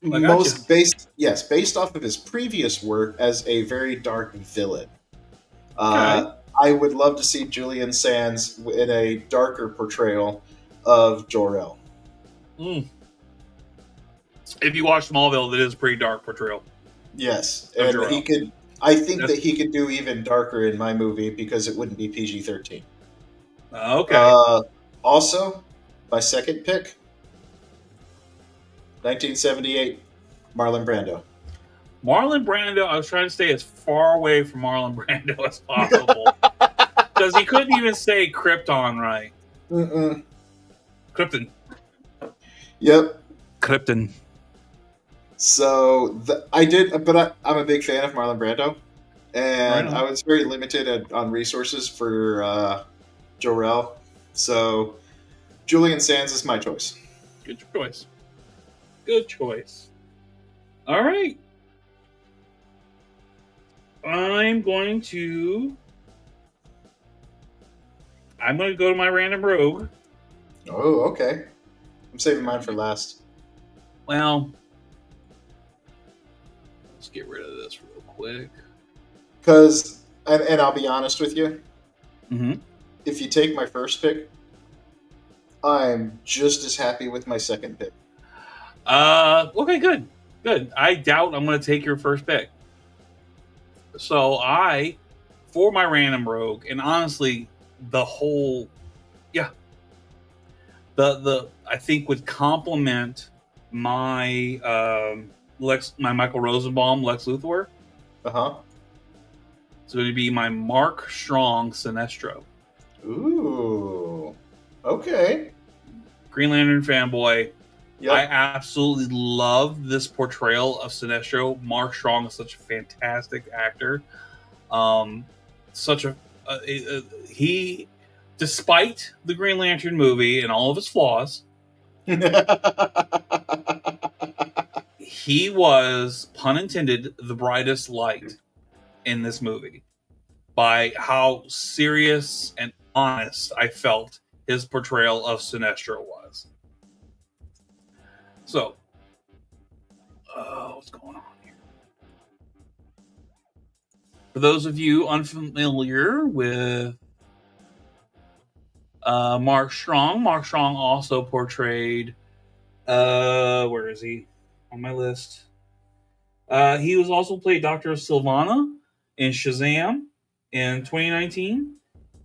[SPEAKER 1] I got you.
[SPEAKER 2] most based, yes, based off of his previous work as a very dark villain.
[SPEAKER 1] Okay.
[SPEAKER 2] I would love to see Julian Sands in a darker portrayal of Jor-El.
[SPEAKER 1] Mm. If you watch Smallville, it is a pretty dark portrayal
[SPEAKER 2] Yes,
[SPEAKER 1] of
[SPEAKER 2] and he
[SPEAKER 1] Jor-El.
[SPEAKER 2] could. I think
[SPEAKER 1] That's,
[SPEAKER 2] that he could do even darker in my movie because it wouldn't be PG-13.
[SPEAKER 1] okay.
[SPEAKER 2] Also, my second pick, 1978, Marlon Brando.
[SPEAKER 1] Marlon Brando, I was trying to stay as far away from Marlon Brando as possible. Because he couldn't even say Krypton right.
[SPEAKER 2] Mm-mm.
[SPEAKER 1] Krypton.
[SPEAKER 2] Yep.
[SPEAKER 1] Krypton.
[SPEAKER 2] So I did, but I'm a big fan of Marlon Brando,
[SPEAKER 1] Right
[SPEAKER 2] and I
[SPEAKER 1] on.
[SPEAKER 2] was very limited on resources for Jor-El. So Julian Sands is my choice.
[SPEAKER 1] Good choice. Good choice. All right. I'm going to go to my random rogue.
[SPEAKER 2] Oh, okay. I'm saving mine for last.
[SPEAKER 1] Well, Let's get rid of this real quick.
[SPEAKER 2] Because, and I'll be honest with you,
[SPEAKER 1] Mm-hmm.
[SPEAKER 2] if you take my first pick, I'm just as happy with my second pick.
[SPEAKER 1] Okay, good. I doubt I'm going to take your first pick. So for my random rogue, and honestly, the whole, the I think would complement my my Michael Rosenbaum Lex Luthor.
[SPEAKER 2] Uh-huh.
[SPEAKER 1] It's going to be my Mark Strong Sinestro.
[SPEAKER 2] Ooh. Okay.
[SPEAKER 1] Green Lantern fanboy.
[SPEAKER 2] Yep.
[SPEAKER 1] I absolutely love this portrayal of Sinestro. Mark Strong is such a fantastic actor. He, despite the Green Lantern movie and all of its flaws, he was, pun intended, the brightest light in this movie by how serious and honest I felt his portrayal of Sinestro was. So, what's going on here? For those of you unfamiliar with Mark Strong also portrayed, where is he on my list? He was also played Dr. Sylvana in Shazam in 2019.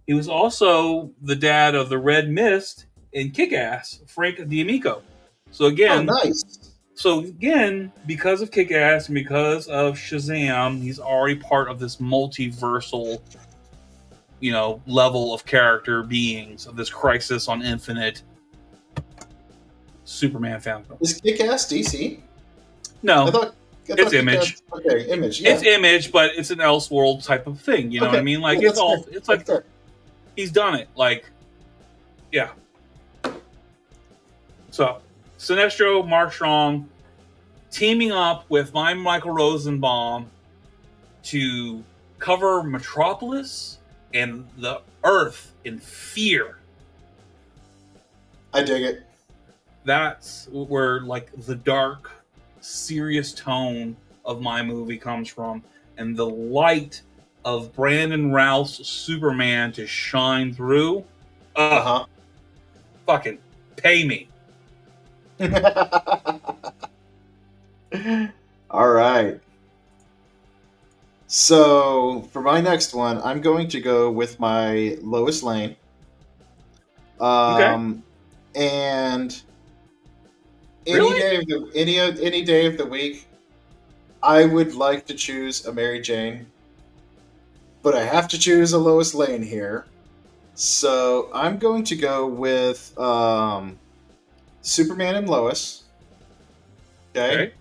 [SPEAKER 1] He was also the dad of the Red Mist in Kick-Ass, Frank D'Amico. So again,
[SPEAKER 2] nice.
[SPEAKER 1] Because of Kick-Ass and because of Shazam, he's already part of this multiversal, level of character beings of this Crisis on Infinite Superman fan film.
[SPEAKER 2] Is Kick-Ass DC?
[SPEAKER 1] No,
[SPEAKER 2] I thought
[SPEAKER 1] it's Image.
[SPEAKER 2] Okay, Image. Yeah.
[SPEAKER 1] It's Image, but it's an Elseworld type of thing. You know what I mean? Like, it's all. Fair. It's like he's done it. Like, yeah. So, Sinestro, Mark Strong, teaming up with my Michael Rosenbaum to cover Metropolis and the Earth in fear.
[SPEAKER 2] I dig it.
[SPEAKER 1] That's where, like, the dark, serious tone of my movie comes from, and the light of Brandon Routh's Superman to shine through. Fucking pay me.
[SPEAKER 2] All right. So for my next one, I'm going to go with my Lois Lane.
[SPEAKER 1] Okay.
[SPEAKER 2] And
[SPEAKER 1] Really?
[SPEAKER 2] any day of the week, I would like to choose a Mary Jane, but I have to choose a Lois Lane here. So I'm going to go with Superman and Lois. Okay.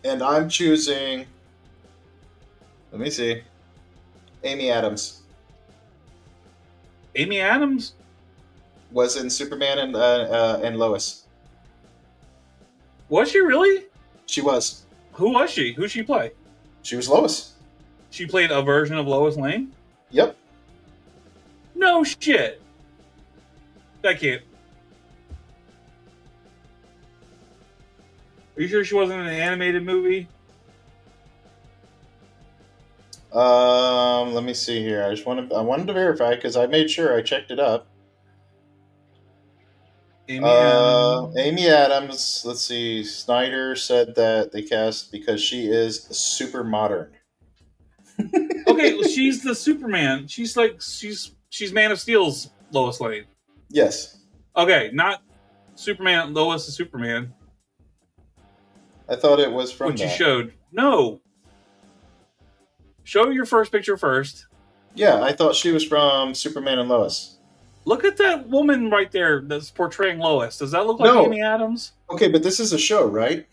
[SPEAKER 2] And I'm choosing, let me see, Amy Adams.
[SPEAKER 1] Amy Adams
[SPEAKER 2] was in Superman and Lois.
[SPEAKER 1] Was she really?
[SPEAKER 2] She was.
[SPEAKER 1] Who was she? Who'd she play?
[SPEAKER 2] She was Lois.
[SPEAKER 1] She played a version of Lois Lane?
[SPEAKER 2] Yep.
[SPEAKER 1] No shit. That can't. Are you sure she wasn't in an animated movie?
[SPEAKER 2] Let me see here. I wanted to verify because I made sure I checked it up. Amy Adams. Let's see. Snyder said that they cast because she is super modern.
[SPEAKER 1] Okay, well, she's the Superman. She's Man of Steel's Lois Lane.
[SPEAKER 2] Yes.
[SPEAKER 1] Okay, not Superman. Lois is Superman.
[SPEAKER 2] I thought it was from
[SPEAKER 1] what you showed. No. Show your first picture first.
[SPEAKER 2] Yeah, I thought she was from Superman and Lois.
[SPEAKER 1] Look at that woman right there that's portraying Lois. Does that look like Amy Adams?
[SPEAKER 2] Okay, but this is a show, right?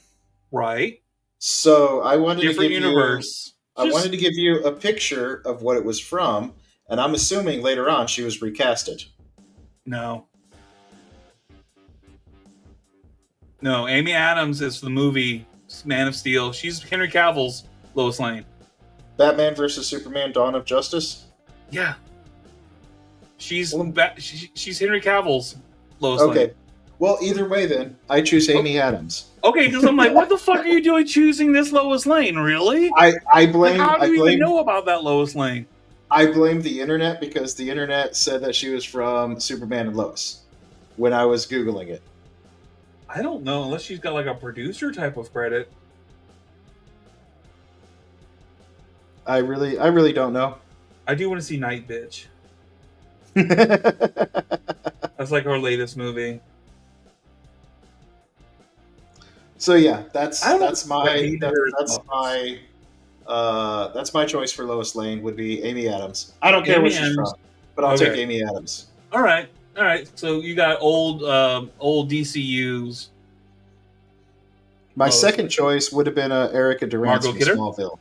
[SPEAKER 1] Right.
[SPEAKER 2] So I wanted
[SPEAKER 1] Different
[SPEAKER 2] to give
[SPEAKER 1] universe.
[SPEAKER 2] I wanted to give you a picture of what it was from, and I'm assuming later on she was recasted.
[SPEAKER 1] No, Amy Adams is the movie Man of Steel. She's Henry Cavill's Lois Lane.
[SPEAKER 2] Batman vs. Superman: Dawn of Justice?
[SPEAKER 1] Yeah. She's Henry Cavill's Lois Lane. Okay.
[SPEAKER 2] Well, either way, then I choose Amy Adams.
[SPEAKER 1] Okay, because I'm like, what the fuck are you doing choosing this Lois Lane? Really?
[SPEAKER 2] I blame.
[SPEAKER 1] How do
[SPEAKER 2] I
[SPEAKER 1] you
[SPEAKER 2] blame.
[SPEAKER 1] even know about that Lois Lane?
[SPEAKER 2] I blame the internet because the internet said that she was from Superman and Lois when I was googling it.
[SPEAKER 1] I don't know unless she's got like a producer type of credit.
[SPEAKER 2] I really don't know.
[SPEAKER 1] I do want to see Night Bitch. That's like our latest movie.
[SPEAKER 2] So yeah, that's
[SPEAKER 1] I don't
[SPEAKER 2] that's
[SPEAKER 1] know. I
[SPEAKER 2] my
[SPEAKER 1] hated
[SPEAKER 2] that,
[SPEAKER 1] her as
[SPEAKER 2] that's
[SPEAKER 1] well.
[SPEAKER 2] that's my choice for Lois Lane would be Amy Adams. I don't care
[SPEAKER 1] Amy
[SPEAKER 2] where she's
[SPEAKER 1] Adams.
[SPEAKER 2] from, but I'll take
[SPEAKER 1] Okay.
[SPEAKER 2] Amy Adams.
[SPEAKER 1] All right. So you got old DCUs.
[SPEAKER 2] My
[SPEAKER 1] Lois
[SPEAKER 2] second
[SPEAKER 1] Lane.
[SPEAKER 2] choice would have been Erica Durance
[SPEAKER 1] Margot
[SPEAKER 2] from
[SPEAKER 1] Kidder?
[SPEAKER 2] Smallville.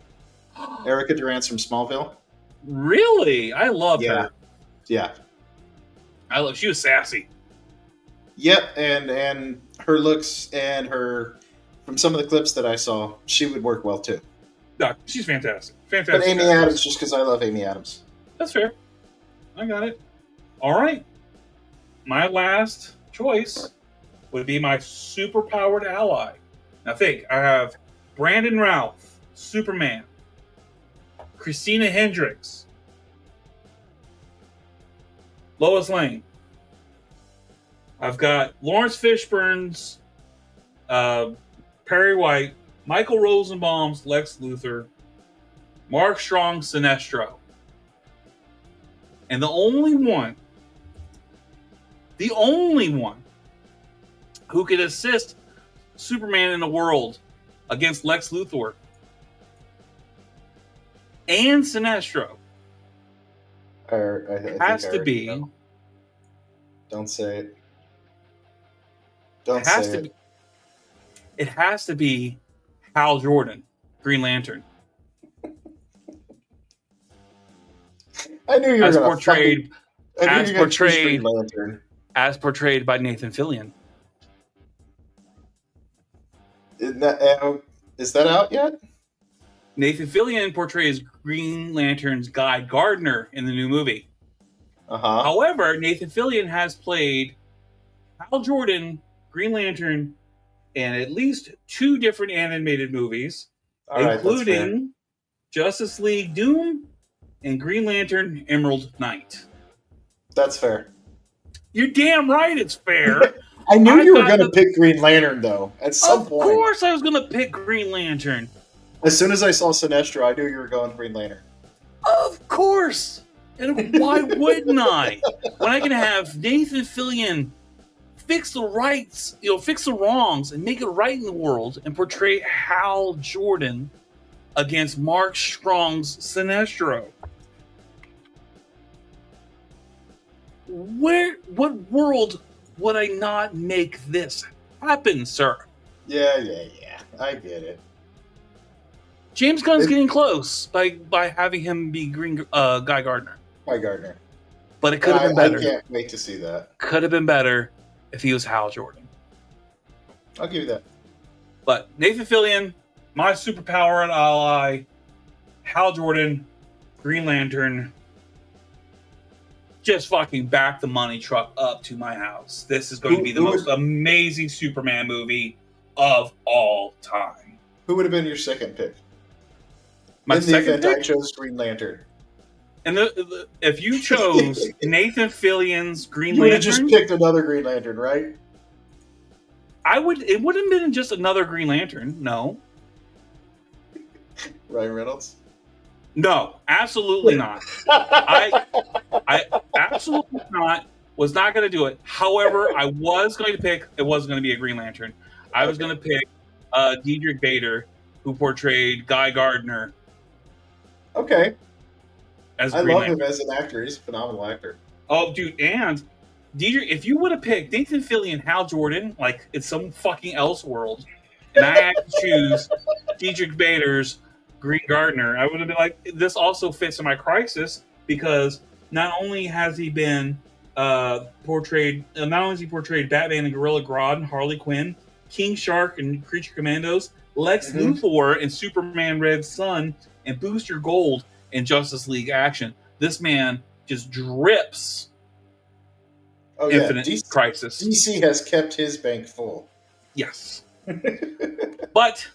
[SPEAKER 2] Erica Durance from Smallville.
[SPEAKER 1] Really? I love
[SPEAKER 2] Yeah.
[SPEAKER 1] her.
[SPEAKER 2] Yeah.
[SPEAKER 1] She was sassy.
[SPEAKER 2] Yep, and her looks and her from some of the clips that I saw, she would work well too.
[SPEAKER 1] No, she's fantastic.
[SPEAKER 2] But
[SPEAKER 1] Fantastic.
[SPEAKER 2] Amy
[SPEAKER 1] actress.
[SPEAKER 2] Adams, just because I love Amy Adams.
[SPEAKER 1] That's fair. I got it. All right. My last choice would be my superpowered ally. Now think, I have Brandon Routh, Superman, Christina Hendricks, Lois Lane. I've got Lawrence Fishburne's Perry White, Michael Rosenbaum's Lex Luthor, Mark Strong's Sinestro. And the only one who could assist Superman in the world against Lex Luthor and Sinestro has to be.
[SPEAKER 2] Know. Don't say it. Don't say it.
[SPEAKER 1] It has to be Hal Jordan, Green Lantern.
[SPEAKER 2] I knew you were going
[SPEAKER 1] to as portrayed by Nathan Fillion.
[SPEAKER 2] Is that out yet?
[SPEAKER 1] Nathan Fillion portrays Green Lantern's Guy Gardner in the new movie.
[SPEAKER 2] Uh-huh.
[SPEAKER 1] However, Nathan Fillion has played Hal Jordan, Green Lantern, in at least 2 different animated movies, including Justice League Doom and Green Lantern Emerald Knight.
[SPEAKER 2] That's fair.
[SPEAKER 1] You're damn right it's fair.
[SPEAKER 2] I knew you were going to pick Green Lantern, though, at some point.
[SPEAKER 1] Of course I was going to pick Green Lantern.
[SPEAKER 2] As soon as I saw Sinestro, I knew you were going Green Lantern.
[SPEAKER 1] Of course. And why wouldn't I? When I can have Nathan Fillion fix the rights, fix the wrongs and make it right in the world and portray Hal Jordan against Mark Strong's Sinestro. What world would I not make this happen, sir?
[SPEAKER 2] Yeah. I get it.
[SPEAKER 1] James Gunn's getting close by having him be Guy Gardner.
[SPEAKER 2] Guy Gardner.
[SPEAKER 1] But it could have been better.
[SPEAKER 2] I can't wait to see that.
[SPEAKER 1] Could have been better if he was Hal Jordan.
[SPEAKER 2] I'll give you that.
[SPEAKER 1] But Nathan Fillion, my superpower and ally, Hal Jordan, Green Lantern, just fucking back the money truck up to my house. This is going to be the most amazing Superman movie of all time.
[SPEAKER 2] Who would have been your second pick?
[SPEAKER 1] My second pick?
[SPEAKER 2] I chose Green Lantern.
[SPEAKER 1] And if you chose Nathan Fillion's Green Lantern,
[SPEAKER 2] you would have just picked another Green Lantern, right?
[SPEAKER 1] It wouldn't have been just another Green Lantern. No.
[SPEAKER 2] Ryan Reynolds?
[SPEAKER 1] No, absolutely not. I absolutely was not going to do it. However, I was going to pick. It was going to be a Green Lantern. I was going to pick Diedrich Bader, who portrayed Guy Gardner.
[SPEAKER 2] Okay.
[SPEAKER 1] I
[SPEAKER 2] love him as an actor. He's a phenomenal actor.
[SPEAKER 1] Oh, dude, and Diedrich, if you would have picked Nathan Fillion, Hal Jordan, like it's some fucking else world, and I had to choose Diedrich Bader's Green Gardner, I would have been like, this also fits in my crisis because not only has he been portrayed Batman and Gorilla Grodd, Harley Quinn, King Shark and Creature Commandos, Lex Luthor and Superman Red Sun, and Booster Gold in Justice League Action. This man just drips
[SPEAKER 2] Oh yeah,
[SPEAKER 1] Infinite Crisis.
[SPEAKER 2] DC has kept his bank full.
[SPEAKER 1] Yes. But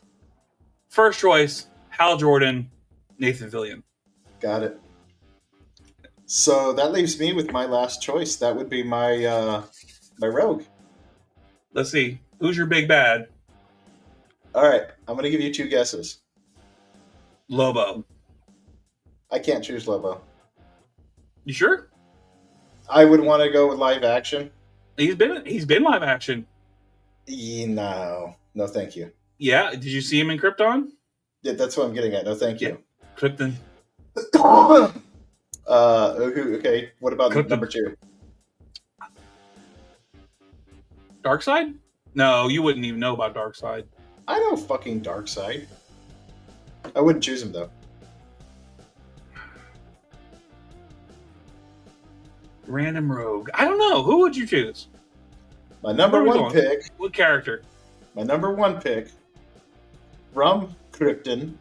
[SPEAKER 1] first choice, Hal Jordan, Nathan Fillion.
[SPEAKER 2] Got it. So that leaves me with my last choice. That would be my my rogue.
[SPEAKER 1] Let's see. Who's your big bad?
[SPEAKER 2] All right, I'm gonna give you 2 guesses.
[SPEAKER 1] Lobo.
[SPEAKER 2] I can't choose Lobo.
[SPEAKER 1] You sure?
[SPEAKER 2] I would want to go with live action.
[SPEAKER 1] He's been live action.
[SPEAKER 2] No, thank you.
[SPEAKER 1] Yeah. Did you see him in Krypton?
[SPEAKER 2] Yeah, that's what I'm getting at. No, thank you.
[SPEAKER 1] Krypton.
[SPEAKER 2] Okay. What about
[SPEAKER 1] Krypton.
[SPEAKER 2] number 2?
[SPEAKER 1] Darkseid? No, you wouldn't even know about Darkseid.
[SPEAKER 2] I know fucking Darkseid. I wouldn't choose him though.
[SPEAKER 1] Random rogue. I don't know. Who would you choose?
[SPEAKER 2] My number
[SPEAKER 1] Where are we
[SPEAKER 2] one
[SPEAKER 1] going?
[SPEAKER 2] pick.
[SPEAKER 1] What character?
[SPEAKER 2] My number 1 pick from Krypton.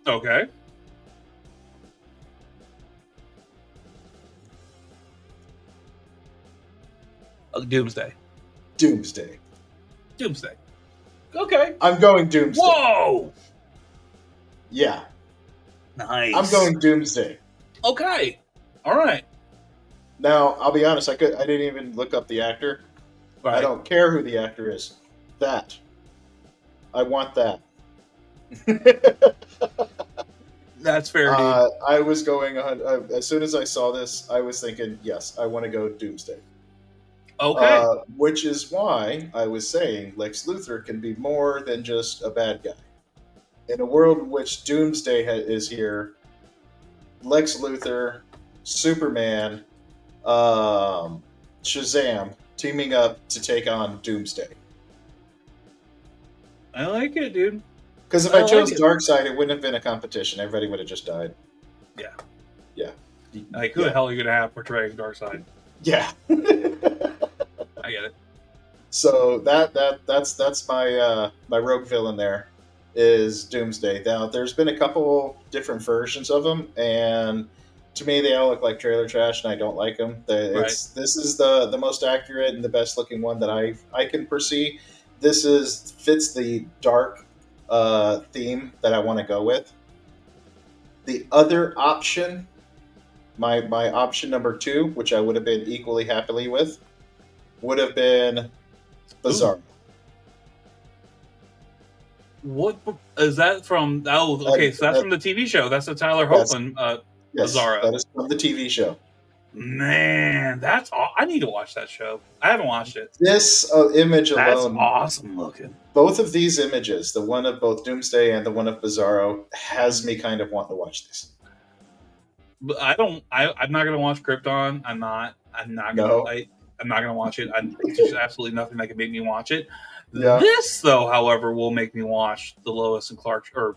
[SPEAKER 1] Okay. Doomsday.
[SPEAKER 2] Doomsday.
[SPEAKER 1] Doomsday. Okay.
[SPEAKER 2] I'm going Doomsday.
[SPEAKER 1] Whoa!
[SPEAKER 2] Yeah,
[SPEAKER 1] Nice.
[SPEAKER 2] I'm going Doomsday.
[SPEAKER 1] Okay. All right.
[SPEAKER 2] Now, I'll be honest. I didn't even look up the actor.
[SPEAKER 1] Right.
[SPEAKER 2] I don't care who the actor is. That. I want that.
[SPEAKER 1] That's fair, dude.
[SPEAKER 2] I was going as soon as I saw this, I was thinking, yes, I want to go Doomsday.
[SPEAKER 1] Okay.
[SPEAKER 2] Which is why I was saying Lex Luthor can be more than just a bad guy. In a world in which Doomsday is here, Lex Luthor, Superman, Shazam teaming up to take on Doomsday.
[SPEAKER 1] I like it, dude.
[SPEAKER 2] Because if I chose Darkseid, it wouldn't have been a competition. Everybody would have just died.
[SPEAKER 1] Yeah.
[SPEAKER 2] Yeah.
[SPEAKER 1] Like, who the hell are you going to have portraying Darkseid?
[SPEAKER 2] Yeah.
[SPEAKER 1] I get it.
[SPEAKER 2] So that's my my rogue villain there is Doomsday. Now there's been a couple different versions of him, and to me they all look like trailer trash, and I don't like them. This is the most accurate and the best looking one that I can foresee. This fits the dark theme that I want to go with. The other option, my option number 2, which I would have been equally happily with, would have been Bizarro.
[SPEAKER 1] What is that from? Oh, okay, so that's from the TV show. That's the Tyler Hoechlin Bizarro.
[SPEAKER 2] That is from the TV show.
[SPEAKER 1] Man, I need to watch that show. I haven't watched it.
[SPEAKER 2] This image alone,
[SPEAKER 1] that's awesome looking.
[SPEAKER 2] Both of these images, the one of both Doomsday and the one of Bizarro, has me kind of wanting to watch this.
[SPEAKER 1] But I'm not gonna watch Krypton. I'm not gonna watch it. There's just absolutely nothing that can make me watch it. Yeah. This, though, however, will make me watch the Lois and Clark or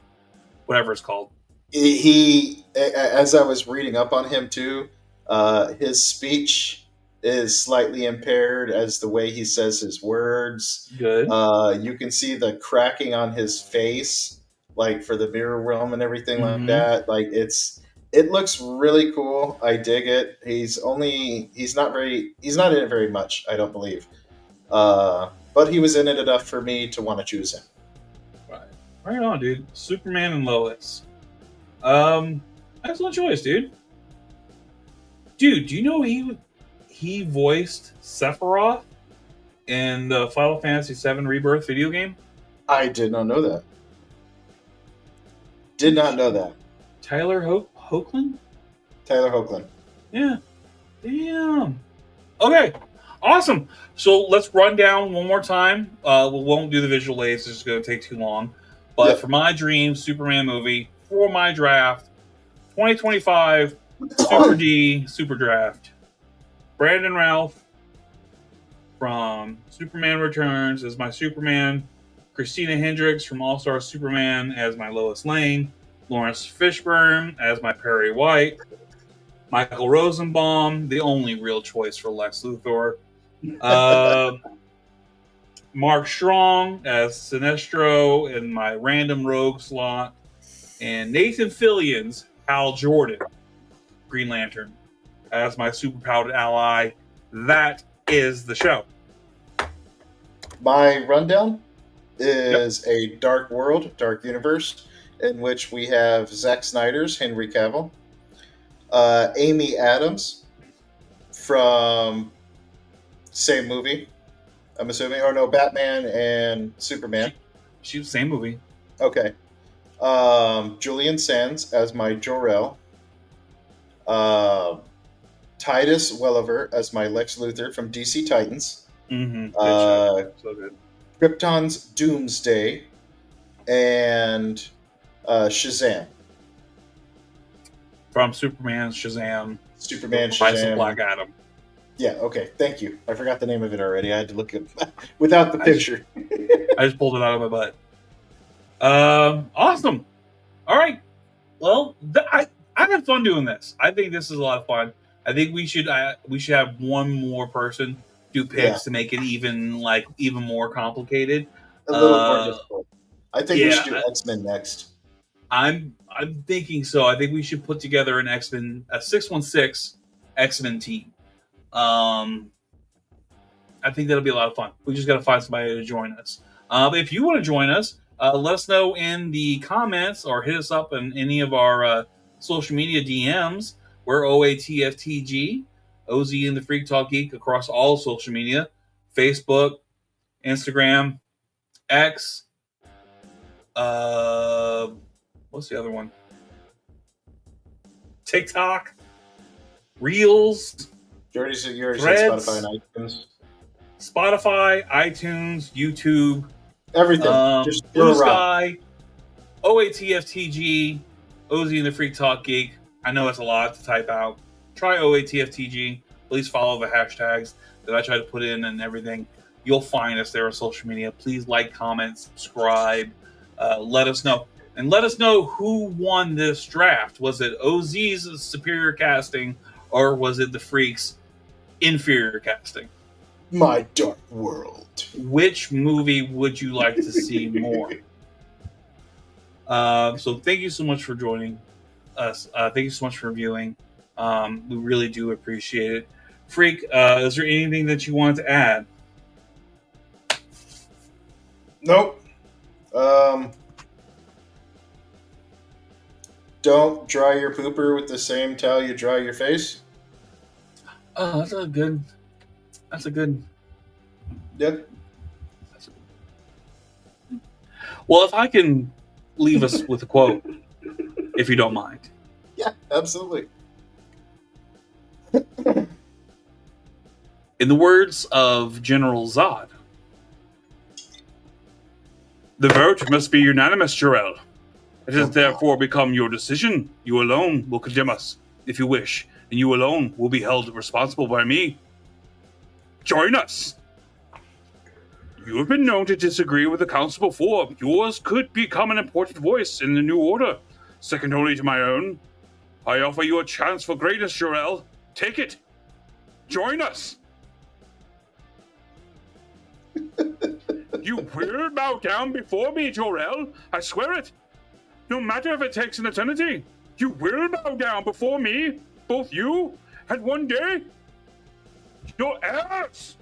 [SPEAKER 1] whatever it's called.
[SPEAKER 2] He, as I was reading up on him too, his speech is slightly impaired as the way he says his words.
[SPEAKER 1] Good.
[SPEAKER 2] You can see the cracking on his face, like for the mirror realm and everything like that. Like it looks really cool. I dig it. He's not in it very much, I don't believe. But he was in it enough for me to want to choose him.
[SPEAKER 1] Right on, dude. Superman and Lois. Excellent choice, dude. Dude, do you know he voiced Sephiroth in the Final Fantasy VII Rebirth video game?
[SPEAKER 2] I did not know that. Did not know that.
[SPEAKER 1] Tyler Hoechlin?
[SPEAKER 2] Tyler Hoechlin.
[SPEAKER 1] Yeah. Damn. Okay. Awesome. So let's run down one more time. We won't do the visual aids. It's going to take too long. But for my dream Superman movie, for my draft, 2025 Super D Super Draft. Brandon Routh from Superman Returns as my Superman. Christina Hendricks from All-Star Superman as my Lois Lane. Lawrence Fishburne as my Perry White. Michael Rosenbaum, the only real choice for Lex Luthor. Mark Strong as Sinestro in my random rogue slot. And Nathan Fillion's Hal Jordan, Green Lantern. as my superpowered ally. That is the show.
[SPEAKER 2] My rundown
[SPEAKER 1] Yep.
[SPEAKER 2] is a dark world, dark universe, in which we have Zack Snyder's Henry Cavill, Amy Adams from same movie, I'm assuming, or no, Batman and Superman.
[SPEAKER 1] She was the same movie.
[SPEAKER 2] Okay. Julian Sands as my Jor-el. Titus Welliver as my Lex Luthor from DC Titans.
[SPEAKER 1] Mm-hmm. Good show. So good.
[SPEAKER 2] Krypton's Doomsday, and Shazam.
[SPEAKER 1] From Superman, Shazam,
[SPEAKER 2] Superman,
[SPEAKER 1] Rise of
[SPEAKER 2] Shazam.
[SPEAKER 1] Black Adam.
[SPEAKER 2] Yeah, okay, thank you. I forgot the name of it already. I had to look it without the picture.
[SPEAKER 1] I just pulled it out of my butt. Awesome. All right. Well, I had fun doing this. I think this is a lot of fun. I think we should have one more person do picks to make it even more complicated.
[SPEAKER 2] A little more difficult. I think we should do X-Men next.
[SPEAKER 1] I'm thinking so. I think we should put together an X-Men, a 616 X-Men team. I think that'll be a lot of fun. We just got to find somebody to join us. But if you want to join us, let us know in the comments or hit us up in any of our social media DMs. We're OATFTG, OZ and the Freak Talk Geek across all social media, Facebook, Instagram, X. What's the other one? TikTok, Reels.
[SPEAKER 2] You already said Spotify and iTunes.
[SPEAKER 1] Spotify, iTunes, YouTube,
[SPEAKER 2] everything.
[SPEAKER 1] Just Blue Sky, OATFTG, OZ and the Freak Talk Geek. I know it's a lot to type out. Try OATFTG. Please follow the hashtags that I try to put in and everything. You'll find us there on social media. Please like, comment, subscribe. Let us know. And let us know who won this draft. Was it OZ's superior casting or was it the Freak's inferior casting?
[SPEAKER 2] My Dark World.
[SPEAKER 1] Which movie would you like to see more? So thank you so much for joining us. Thank you so much for viewing. We really do appreciate it. Freak, is there anything that you wanted to add?
[SPEAKER 2] Nope. Don't dry your pooper with the same towel you dry your face.
[SPEAKER 1] Oh, that's a good.
[SPEAKER 2] Yep.
[SPEAKER 1] Well, if I can leave us with a quote, if you don't mind.
[SPEAKER 2] Yeah, absolutely.
[SPEAKER 1] In the words of General Zod, the vote must be unanimous, jor-el. It has therefore become your decision. You alone will condemn us, if you wish, and you alone will be held responsible by me. Join us. You have been known to disagree with the council before. Yours could become an important voice in the new order, second only to my own. I offer you a chance for greatness, jor-el. Take it. Join us. You will bow down before me, jor-el. I swear it. No matter if it takes an eternity, you will bow down before me, both you and one day your heirs.